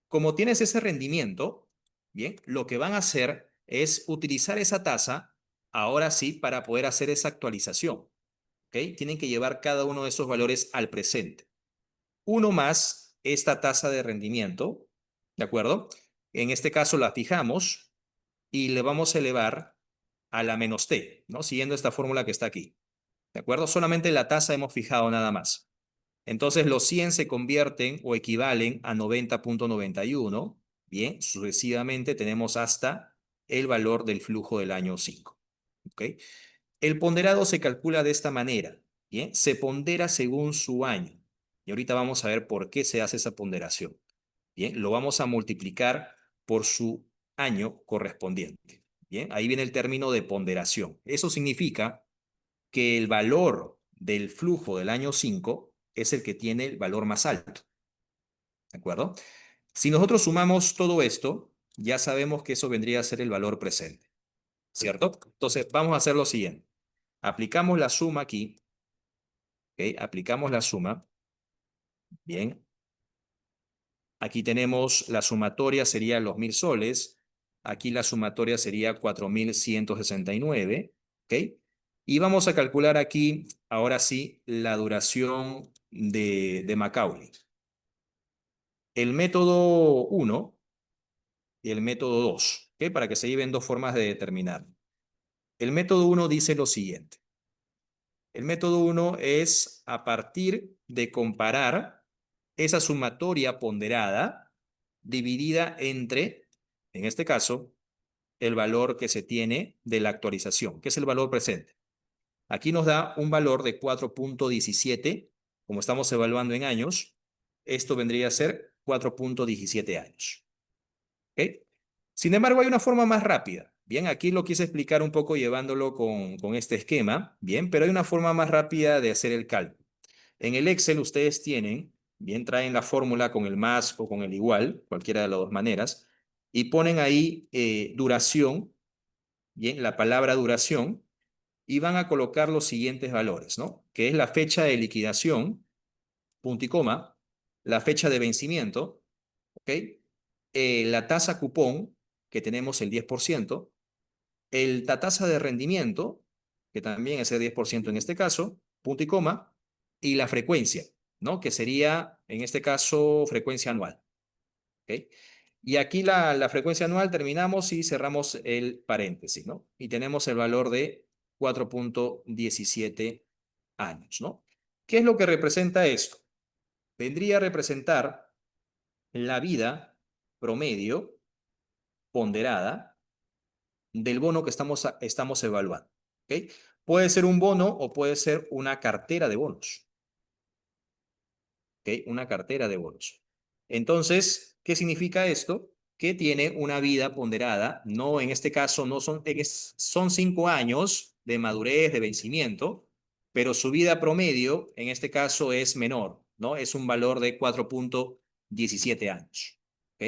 S1: Como tienes ese rendimiento, bien, lo que van a hacer es utilizar esa tasa, ahora sí, para poder hacer esa actualización. ¿Ok? Tienen que llevar cada uno de esos valores al presente. Uno más esta tasa de rendimiento, ¿de acuerdo? En este caso la fijamos y le vamos a elevar a la menos t, ¿no? Siguiendo esta fórmula que está aquí, ¿de acuerdo? Solamente la tasa hemos fijado nada más. Entonces los 100 se convierten o equivalen a 90.91. Bien, sucesivamente tenemos hasta el valor del flujo del año 5. ¿Ok? El ponderado se calcula de esta manera. Bien, se pondera según su año. Y ahorita vamos a ver por qué se hace esa ponderación. Bien, lo vamos a multiplicar por su año correspondiente. Bien, ahí viene el término de ponderación. Eso significa que el valor del flujo del año 5 es el que tiene el valor más alto. ¿De acuerdo? Si nosotros sumamos todo esto, ya sabemos que eso vendría a ser el valor presente. ¿Cierto? Entonces, vamos a hacer lo siguiente. Aplicamos la suma aquí. ¿Ok? Aplicamos la suma. Bien. Aquí tenemos la sumatoria sería los 1000 soles. Aquí la sumatoria sería 4169. ¿Ok? Y vamos a calcular aquí, ahora sí, la duración de Macaulay. El método 1 y el método 2, ¿ok? Para que se lleven dos formas de determinar. El método 1 dice lo siguiente. El método 1 es a partir de comparar esa sumatoria ponderada dividida entre, en este caso, el valor que se tiene de la actualización, que es el valor presente. Aquí nos da un valor de 4.17, como estamos evaluando en años, esto vendría a ser 4.17 años. ¿Ok? Sin embargo, hay una forma más rápida. Bien, aquí lo quise explicar un poco llevándolo con este esquema, bien, pero hay una forma más rápida de hacer el cálculo. En el Excel ustedes tienen, bien, traen la fórmula con el más o con el igual, cualquiera de las dos maneras, y ponen ahí duración, bien, la palabra duración, y van a colocar los siguientes valores, ¿no? Que es la fecha de liquidación, punto y coma, la fecha de vencimiento, ¿ok? La tasa cupón, que tenemos el 10%, la tasa de rendimiento, que también es el 10% en este caso, punto y coma, y la frecuencia, ¿no? Que sería, en este caso, frecuencia anual, ¿ok? Y aquí la frecuencia anual terminamos y cerramos el paréntesis, ¿no? Y tenemos el valor de 4.17 años, ¿no? ¿Qué es lo que representa esto? Vendría a representar la vida promedio ponderada del bono que estamos evaluando. ¿Ok? Puede ser un bono o puede ser una cartera de bonos. ¿Ok? Una cartera de bonos. Entonces, ¿qué significa esto? Que tiene una vida ponderada, no en este caso no son 5 años de madurez, de vencimiento, pero su vida promedio en este caso es menor, ¿no? Es un valor de 4.17 años. ¿Ok?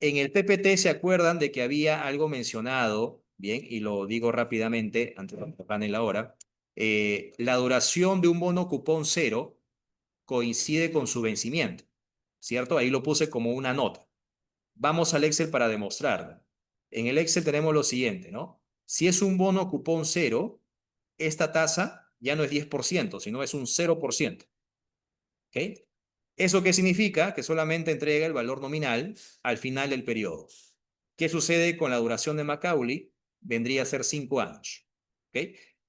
S1: En el PPT se acuerdan de que había algo mencionado, bien, y lo digo rápidamente antes de que gane la hora. La duración de un bono cupón cero coincide con su vencimiento, ¿cierto? Ahí lo puse como una nota. Vamos al Excel para demostrarlo. En el Excel tenemos lo siguiente, ¿no? Si es un bono cupón cero, esta tasa ya no es 10%, sino es un 0%. ¿Ok? ¿Eso qué significa? Que solamente entrega el valor nominal al final del periodo. ¿Qué sucede con la duración de Macaulay? Vendría a ser 5 años, ¿ok?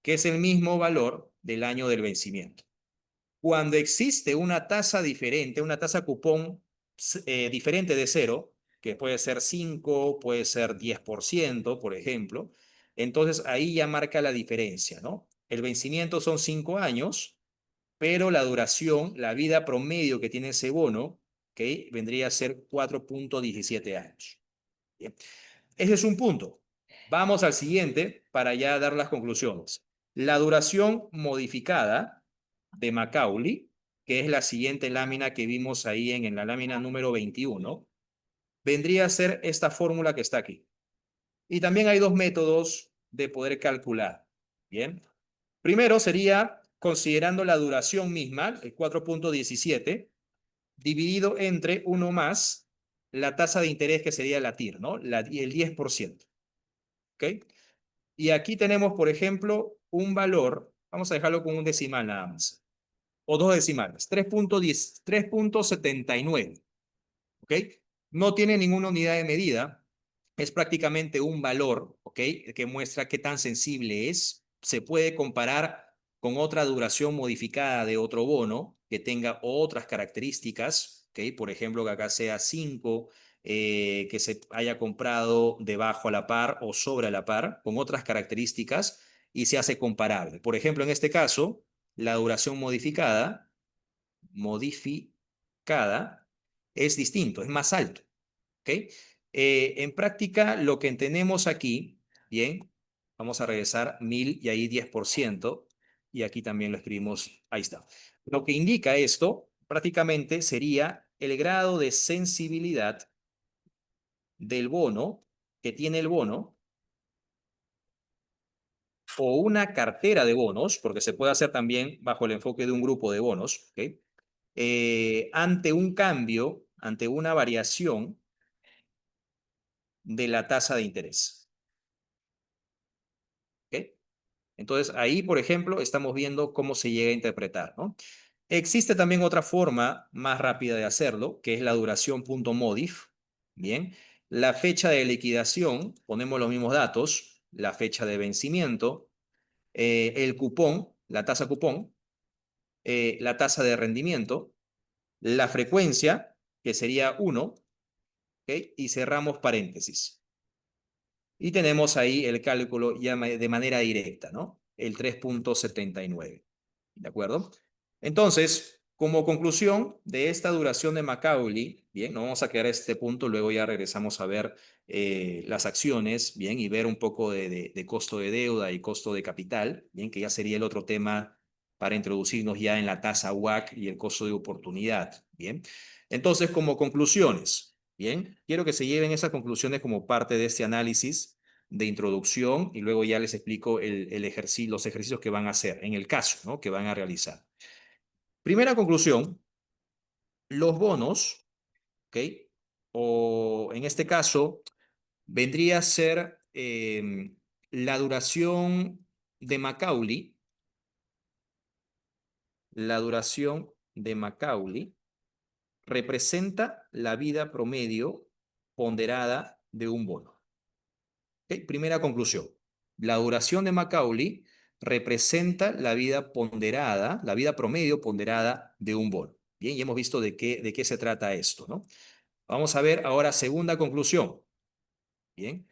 S1: Que es el mismo valor del año del vencimiento. Cuando existe una tasa diferente, una tasa cupón diferente de cero, que puede ser 5, puede ser 10%, por ejemplo, entonces ahí ya marca la diferencia, ¿no? El vencimiento son 5 años, pero la duración, la vida promedio que tiene ese bono, ¿okay? Vendría a ser 4.17 años. Bien. Ese es un punto. Vamos al siguiente para ya dar las conclusiones. La duración modificada de Macaulay, que es la siguiente lámina que vimos ahí en la lámina número 21, vendría a ser esta fórmula que está aquí. Y también hay dos métodos de poder calcular. Bien. Primero sería considerando la duración misma, el 4.17, dividido entre 1 más la tasa de interés que sería la TIR, ¿no? El 10%. ¿Ok? Y aquí tenemos, por ejemplo, un valor, vamos a dejarlo con un decimal nada más, o dos decimales, 3.10, 3.79. ¿Ok? No tiene ninguna unidad de medida, es prácticamente un valor, ¿ok? Que muestra qué tan sensible es. Se puede comparar con otra duración modificada de otro bono que tenga otras características, ¿ok? Por ejemplo, que acá sea 5, que se haya comprado debajo a la par o sobre a la par, con otras características y se hace comparable. Por ejemplo, en este caso, la duración modificada es distinto, es más alto. ¿Ok? En práctica, lo que tenemos aquí, bien, vamos a regresar 1000 y ahí 10%, y aquí también lo escribimos, ahí está. Lo que indica esto prácticamente sería el grado de sensibilidad del bono que tiene el bono o una cartera de bonos, porque se puede hacer también bajo el enfoque de un grupo de bonos, ¿ok? Ante un cambio, ante una variación de la tasa de interés. ¿Ok? Entonces, ahí, por ejemplo, estamos viendo cómo se llega a interpretar, ¿no? Existe también otra forma más rápida de hacerlo, que es la duración punto modif. Bien, la fecha de liquidación, ponemos los mismos datos, la fecha de vencimiento, el cupón, la tasa cupón, la tasa de rendimiento, la frecuencia, que sería 1, ¿ok? Y cerramos paréntesis. Y tenemos ahí el cálculo ya de manera directa, ¿no? El 3,79. ¿De acuerdo? Entonces, como conclusión de esta duración de Macaulay, bien, nos vamos a quedar a este punto, luego ya regresamos a ver las acciones, bien, y ver un poco de costo de deuda y costo de capital, bien, que ya sería el otro tema para introducirnos ya en la tasa WACC y el costo de oportunidad, bien. Entonces, como conclusiones, bien, quiero que se lleven esas conclusiones como parte de este análisis de introducción y luego ya les explico los ejercicios que van a hacer en el caso, ¿no? Que van a realizar. Primera conclusión, los bonos, ¿ok? O en este caso, vendría a ser la duración de Macaulay, la duración de Macaulay representa la vida promedio ponderada de un bono. ¿Okay? Primera conclusión. La duración de Macaulay representa la vida ponderada, la vida promedio ponderada de un bono. Bien, y hemos visto de qué se trata esto, ¿no? Vamos a ver ahora segunda conclusión. Bien,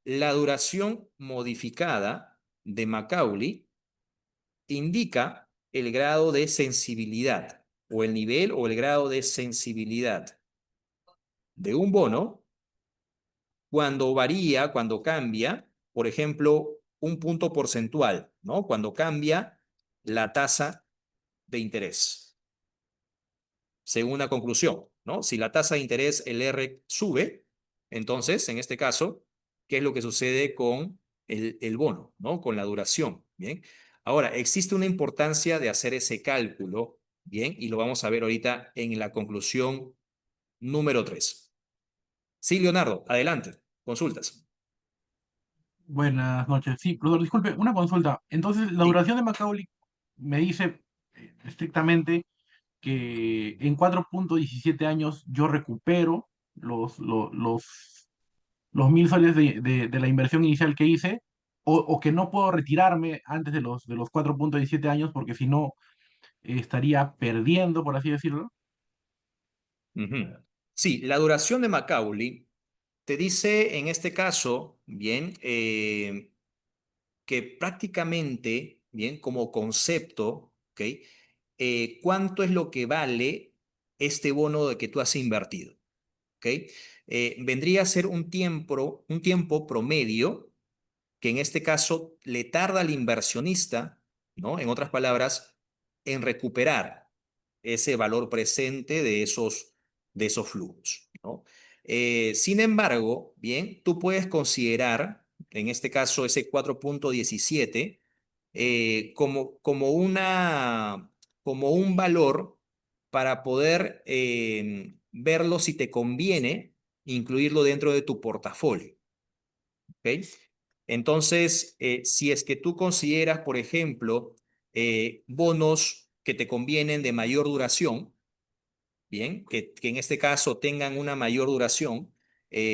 S1: la duración modificada de Macaulay indica el grado de sensibilidad o el nivel o el grado de sensibilidad de un bono cuando varía, cuando cambia, por ejemplo, un punto porcentual, ¿no? Cuando cambia la tasa de interés. Segunda conclusión, ¿no? Si la tasa de interés, el R, sube, entonces, en este caso, ¿qué es lo que sucede con el bono, ¿no? Con la duración, ¿bien? Ahora, existe una importancia de hacer ese cálculo, ¿bien? Y lo vamos a ver ahorita en la conclusión número 3. Sí, Leonardo, adelante, consultas.
S5: Buenas noches. Sí, profesor, disculpe, una consulta. Entonces, la
S1: Sí.
S5: duración de Macaulay me dice estrictamente que en 4,17 años yo recupero los 1.000 soles de la inversión inicial que hice, o que no puedo retirarme antes de los 4,17 años porque si no estaría perdiendo, por así decirlo.
S1: Ujú. Sí, la duración de Macaulay te dice en este caso, bien, que prácticamente, bien, como concepto, ¿ok? ¿Cuánto es lo que vale este bono de que tú has invertido? ¿Ok? Vendría a ser un tiempo promedio que en este caso le tarda al inversionista, ¿no? En otras palabras, en recuperar ese valor presente de esos flujos, ¿no? Sin embargo, bien, tú puedes considerar, en este caso, ese 4,17 como un valor para poder verlo si te conviene incluirlo dentro de tu portafolio. ¿Ok? Entonces, si es que tú consideras, por ejemplo, bonos que te convienen de mayor duración, bien, que en este caso tengan una mayor duración,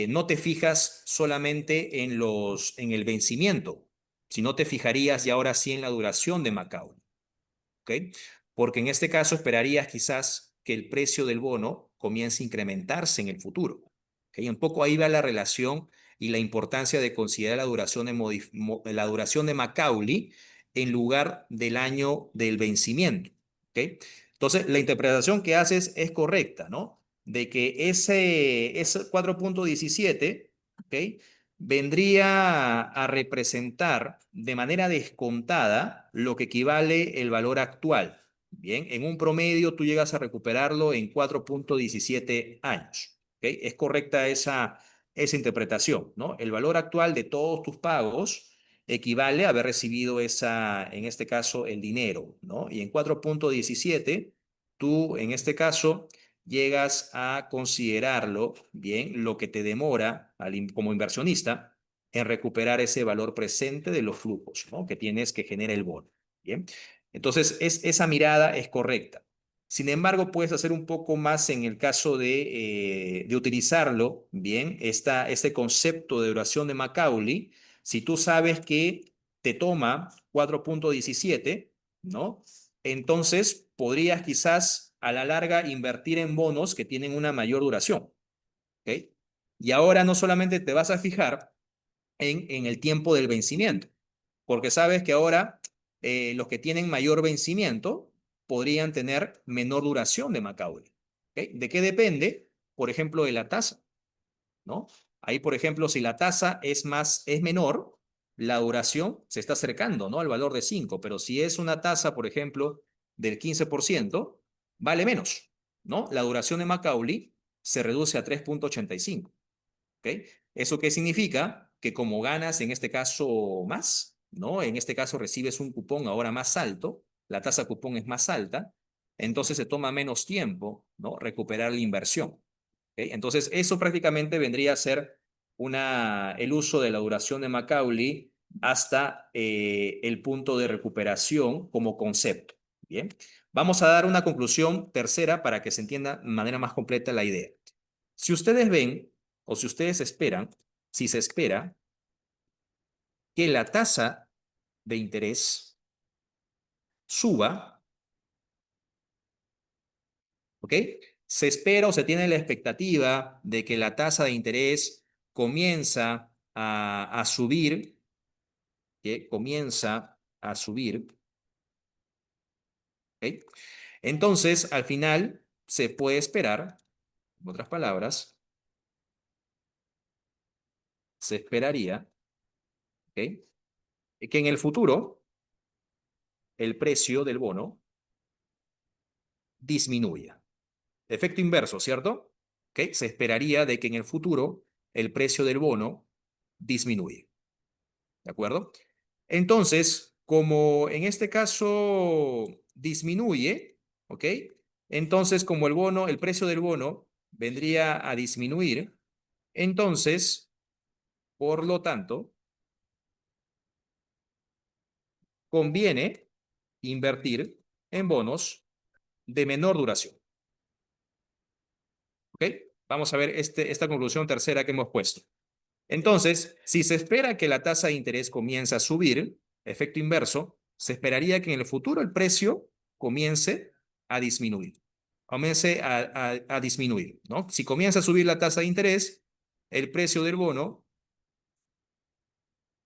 S1: no te fijas solamente en el vencimiento, sino te fijarías y ahora sí en la duración de Macao. ¿Ok? Porque en este caso esperarías quizás que el precio del bono comience a incrementarse en el futuro. ¿Ok? Un poco ahí va la relación y la importancia de considerar la duración de Macaulay en lugar del año del vencimiento. ¿Ok? Entonces, la interpretación que haces es correcta, ¿no? de que ese 4.17, ¿ok? Vendría a representar de manera descontada lo que equivale el valor actual. Bien, en un promedio tú llegas a recuperarlo en 4.17 años. ¿Ok? Es correcta esa interpretación, ¿no? El valor actual de todos tus pagos equivale a haber recibido en este caso, el dinero, ¿no? Y en 4.17, tú, en este caso, llegas a considerarlo, bien, lo que te demora como inversionista en recuperar ese valor presente de los flujos, ¿no? Que tienes que generar el bono, bien. Entonces, esa mirada es correcta. Sin embargo, puedes hacer un poco más en el caso de utilizarlo, bien, este concepto de duración de Macaulay. Si tú sabes que te toma 4.17, ¿no? Entonces podrías quizás a la larga invertir en bonos que tienen una mayor duración, ¿ok? Y ahora no solamente te vas a fijar en el tiempo del vencimiento, porque sabes que ahora los que tienen mayor vencimiento podrían tener menor duración de Macaulay, ¿ok? ¿De qué depende? Por ejemplo, de la tasa, ¿no? Ahí, por ejemplo, si la tasa es menor, la duración se está acercando, ¿no? Al valor de 5, pero si es una tasa, por ejemplo, del 15%, vale menos, ¿no? La duración de Macaulay se reduce a 3.85, ¿ok? ¿Eso qué significa? Que como ganas en este caso más, ¿no? En este caso recibes un cupón ahora más alto, la tasa cupón es más alta, entonces se toma menos tiempo, ¿no? Recuperar la inversión. ¿Ok? Entonces, eso prácticamente vendría a ser el uso de la duración de Macaulay hasta el punto de recuperación como concepto. Bien, vamos a dar una conclusión tercera para que se entienda de manera más completa la idea. Si ustedes ven o si ustedes esperan, si se espera que la tasa de interés suba, ¿ok? Se espera o se tiene la expectativa de que la tasa de interés comienza a subir, que comienza a subir, ¿ok? Entonces, al final, se puede esperar, en otras palabras, se esperaría, ¿ok? Que en el futuro el precio del bono disminuya. Efecto inverso, ¿cierto? ¿Ok? Se esperaría de que en el futuro el precio del bono disminuya. ¿De acuerdo? Entonces, como en este caso disminuye, ¿ok? Entonces, como el precio del bono vendría a disminuir, entonces, por lo tanto, conviene invertir en bonos de menor duración, ¿ok? Vamos a ver esta conclusión tercera que hemos puesto. Entonces, si se espera que la tasa de interés comience a subir, efecto inverso, se esperaría que en el futuro el precio comience a disminuir. Comience a disminuir, ¿no? Si comienza a subir la tasa de interés, el precio del bono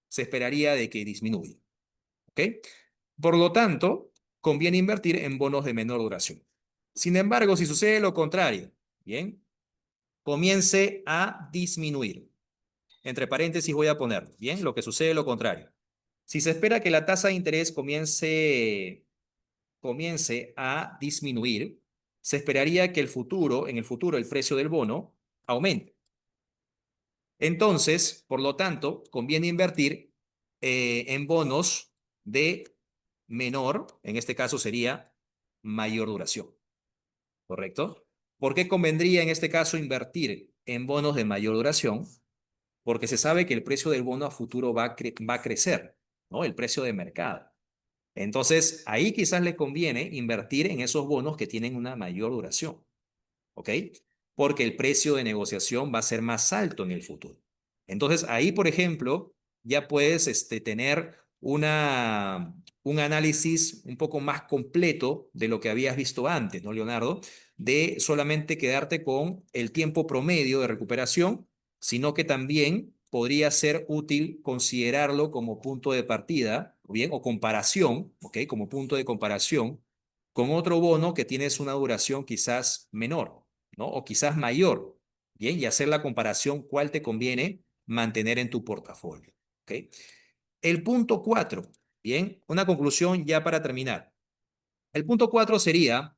S1: se esperaría de que disminuya, ¿ok? Por lo tanto, conviene invertir en bonos de menor duración. Sin embargo, si sucede lo contrario, ¿bien? Comience a disminuir. Entre paréntesis voy a poner, bien, lo que sucede lo contrario. Si se espera que la tasa de interés comience a disminuir, se esperaría que en el futuro el precio del bono aumente. Entonces, por lo tanto, conviene invertir en bonos de en este caso sería mayor duración, ¿correcto? ¿Por qué convendría en este caso invertir en bonos de mayor duración? Porque se sabe que el precio del bono a futuro va a crecer, ¿no? El precio de mercado. Entonces, ahí quizás le conviene invertir en esos bonos que tienen una mayor duración, ¿ok? Porque el precio de negociación va a ser más alto en el futuro. Entonces, ahí, por ejemplo, ya puedes tener un análisis un poco más completo de lo que habías visto antes, ¿no, Leonardo? De solamente quedarte con el tiempo promedio de recuperación, sino que también podría ser útil considerarlo como punto de partida, bien, o comparación, ¿ok? Como punto de comparación con otro bono que tienes una duración quizás menor, ¿no? O quizás mayor, ¿bien? Y hacer la comparación cuál te conviene mantener en tu portafolio, ¿ok? El punto 4, ¿bien? Una conclusión ya para terminar. El punto 4 sería,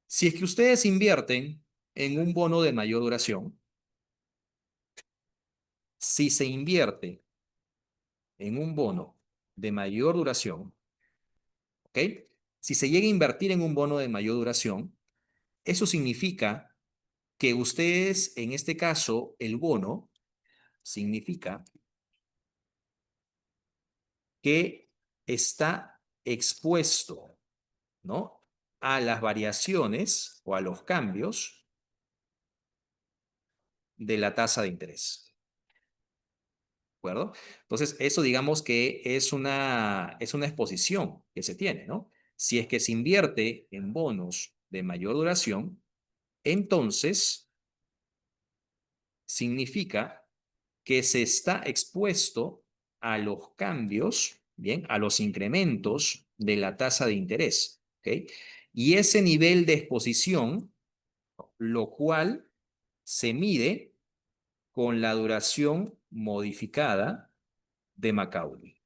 S1: si es que ustedes invierten en un bono de mayor duración, si se invierte en un bono de mayor duración, ¿ok? Si se llega a invertir en un bono de mayor duración, eso significa que ustedes, en este caso, el bono, significa que está expuesto, ¿no? A las variaciones o a los cambios de la tasa de interés. ¿De acuerdo? Entonces, eso digamos que es una exposición que se tiene, ¿no? Si es que se invierte en bonos de mayor duración, entonces significa que se está expuesto a los cambios, bien, a los incrementos de la tasa de interés, ¿ok? Y ese nivel de exposición, lo cual se mide con la duración modificada de Macaulay. ¿De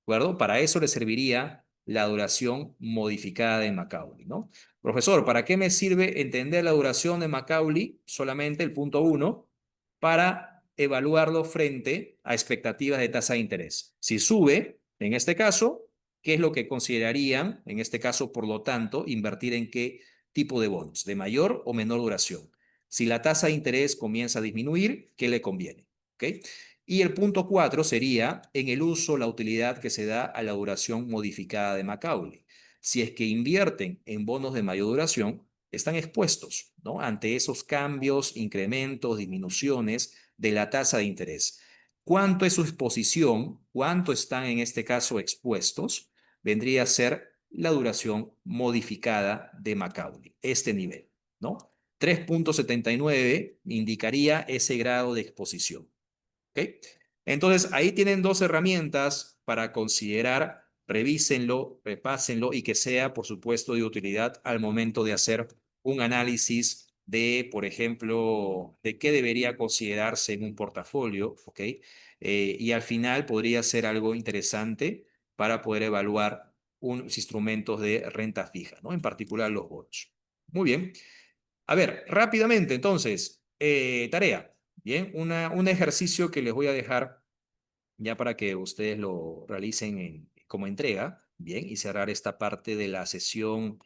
S1: acuerdo? Para eso le serviría la duración modificada de Macaulay, ¿no? Profesor, ¿para qué me sirve entender la duración de Macaulay? Solamente el punto 1, para evaluarlo frente a expectativas de tasa de interés. Si sube, en este caso, ¿qué es lo que considerarían, en este caso, por lo tanto, invertir en qué tipo de bonos? ¿De mayor o menor duración? Si la tasa de interés comienza a disminuir, ¿qué le conviene? ¿Ok? Y el punto 4 sería en el uso, la utilidad que se da a la duración modificada de Macaulay. Si es que invierten en bonos de mayor duración, están expuestos, ¿no? Ante esos cambios, incrementos, disminuciones de la tasa de interés. ¿Cuánto es su exposición? ¿Cuánto están en este caso expuestos? Vendría a ser la duración modificada de Macaulay, este nivel, ¿no? 3,79 indicaría ese grado de exposición. ¿Ok? Entonces, ahí tienen dos herramientas para considerar, revísenlo, repásenlo y que sea, por supuesto, de utilidad al momento de hacer un análisis de, por ejemplo, de qué debería considerarse en un portafolio, ¿ok? Y al final podría ser algo interesante para poder evaluar unos instrumentos de renta fija, ¿no? En particular los bonos. Muy bien. A ver, rápidamente, entonces, tarea. Bien, un ejercicio que les voy a dejar ya para que ustedes lo realicen como entrega, bien, y cerrar esta parte de la sesión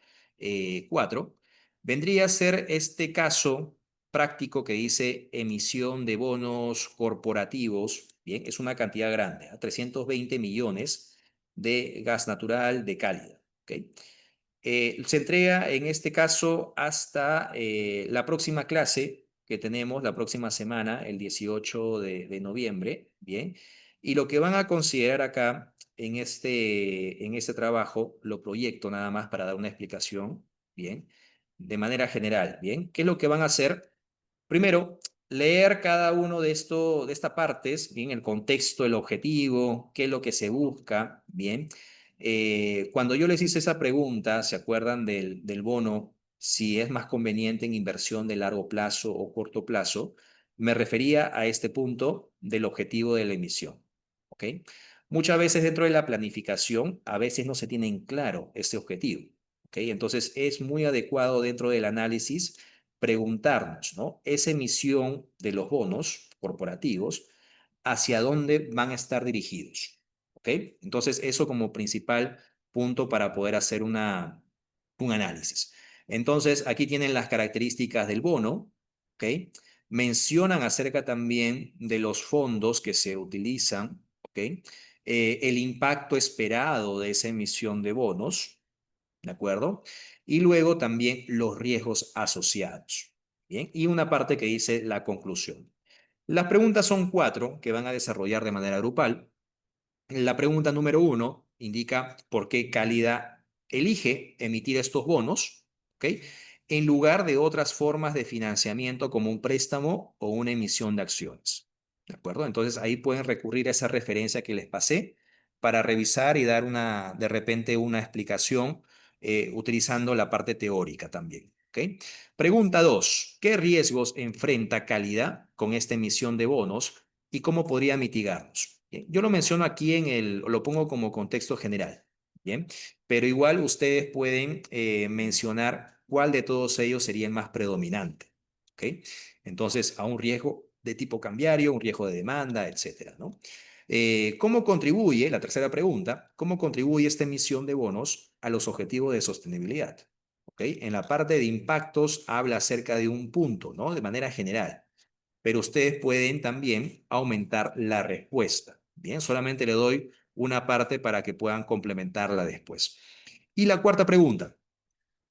S1: 4, vendría a ser este caso práctico que dice emisión de bonos corporativos, bien, es una cantidad grande, 320 millones de gas natural de cálida, ¿ok? Se entrega en este caso hasta la próxima clase que tenemos la próxima semana, el 18 de noviembre, ¿bien? Y lo que van a considerar acá en este trabajo, lo proyecto nada más para dar una explicación, ¿bien? De manera general, ¿bien? ¿Qué es lo que van a hacer? Primero, leer cada uno de estas partes, bien, el contexto, el objetivo, qué es lo que se busca, bien. Cuando yo les hice esa pregunta, ¿se acuerdan del bono? Si es más conveniente en inversión de largo plazo o corto plazo, me refería a este punto del objetivo de la emisión, ¿ok? Muchas veces dentro de la planificación, a veces no se tiene en claro este objetivo, ¿ok? Entonces es muy adecuado dentro del análisis preguntarnos, ¿no? Esa emisión de los bonos corporativos, ¿hacia dónde van a estar dirigidos? ¿Ok? Entonces, eso como principal punto para poder hacer un análisis. Entonces, aquí tienen las características del bono, ¿ok? Mencionan acerca también de los fondos que se utilizan, ¿ok? El impacto esperado de esa emisión de bonos, ¿de acuerdo? Y luego también los riesgos asociados. Bien, y una parte que dice la conclusión. Las preguntas son 4 que van a desarrollar de manera grupal. La pregunta número 1 indica por qué Cálida elige emitir estos bonos, ¿ok? En lugar de otras formas de financiamiento como un préstamo o una emisión de acciones. ¿De acuerdo? Entonces ahí pueden recurrir a esa referencia que les pasé para revisar y dar de repente una explicación utilizando la parte teórica también. ¿Ok? Pregunta 2. ¿Qué riesgos enfrenta Cálida con esta emisión de bonos y cómo podría mitigarlos? Bien, yo lo menciono aquí lo pongo como contexto general, ¿bien? Pero igual ustedes pueden mencionar cuál de todos ellos sería el más predominante, ¿ok? Entonces, a un riesgo de tipo cambiario, un riesgo de demanda, etcétera, ¿no? ¿Cómo contribuye, la tercera pregunta, cómo contribuye esta emisión de bonos a los objetivos de sostenibilidad? ¿Ok? En la parte de impactos habla acerca de un punto, ¿no? De manera general, pero ustedes pueden también aumentar la respuesta. Bien, solamente le doy una parte para que puedan complementarla después. Y la cuarta pregunta,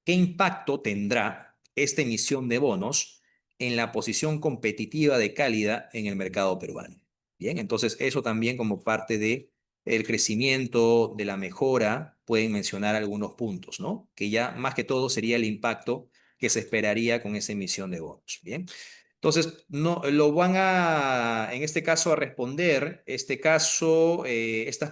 S1: ¿qué impacto tendrá esta emisión de bonos en la posición competitiva de Cálida en el mercado peruano? Bien, entonces eso también como parte de el crecimiento, de la mejora, pueden mencionar algunos puntos, ¿no? Que ya más que todo sería el impacto que se esperaría con esa emisión de bonos. Bien, entonces, no, lo van en este caso, a responder, estas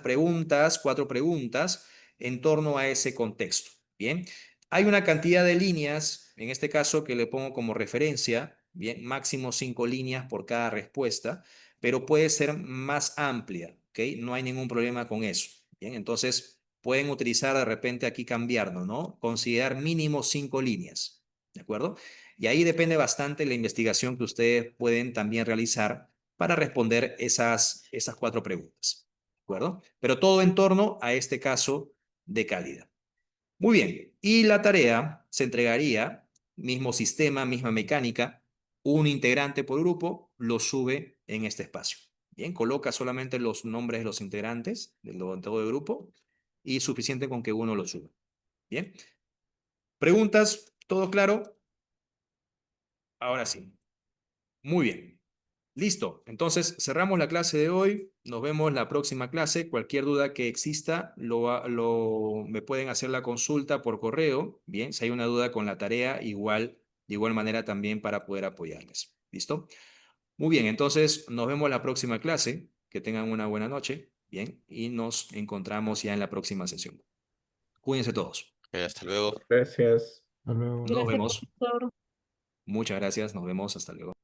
S1: preguntas, 4 preguntas, en torno a ese contexto. Bien, hay una cantidad de líneas, en este caso, que le pongo como referencia, bien, máximo 5 líneas por cada respuesta, pero puede ser más amplia, ¿ok? No hay ningún problema con eso. Bien, entonces, pueden utilizar de repente aquí cambiarlo, ¿no? Considerar mínimo 5 líneas, ¿de acuerdo? Y ahí depende bastante la investigación que ustedes pueden también realizar para responder esas 4 preguntas. ¿De acuerdo? Pero todo en torno a este caso de Cálida. Muy bien. Y la tarea se entregaría, mismo sistema, misma mecánica, un integrante por grupo lo sube en este espacio. Bien, coloca solamente los nombres de los integrantes todo el grupo y suficiente con que uno lo suba. Bien. ¿Preguntas? ¿Todo claro? Ahora sí. Muy bien. Listo. Entonces, cerramos la clase de hoy. Nos vemos la próxima clase. Cualquier duda que exista, me pueden hacer la consulta por correo. Bien, si hay una duda con la tarea, de igual manera también para poder apoyarles. ¿Listo? Muy bien. Entonces, nos vemos la próxima clase. Que tengan una buena noche. Bien, y nos encontramos ya en la próxima sesión. Cuídense todos.
S6: Hasta luego.
S4: Gracias.
S5: Hasta luego.
S1: Nos
S7: Gracias,
S1: vemos.
S7: profesor.
S1: Muchas gracias. Nos vemos. Hasta luego.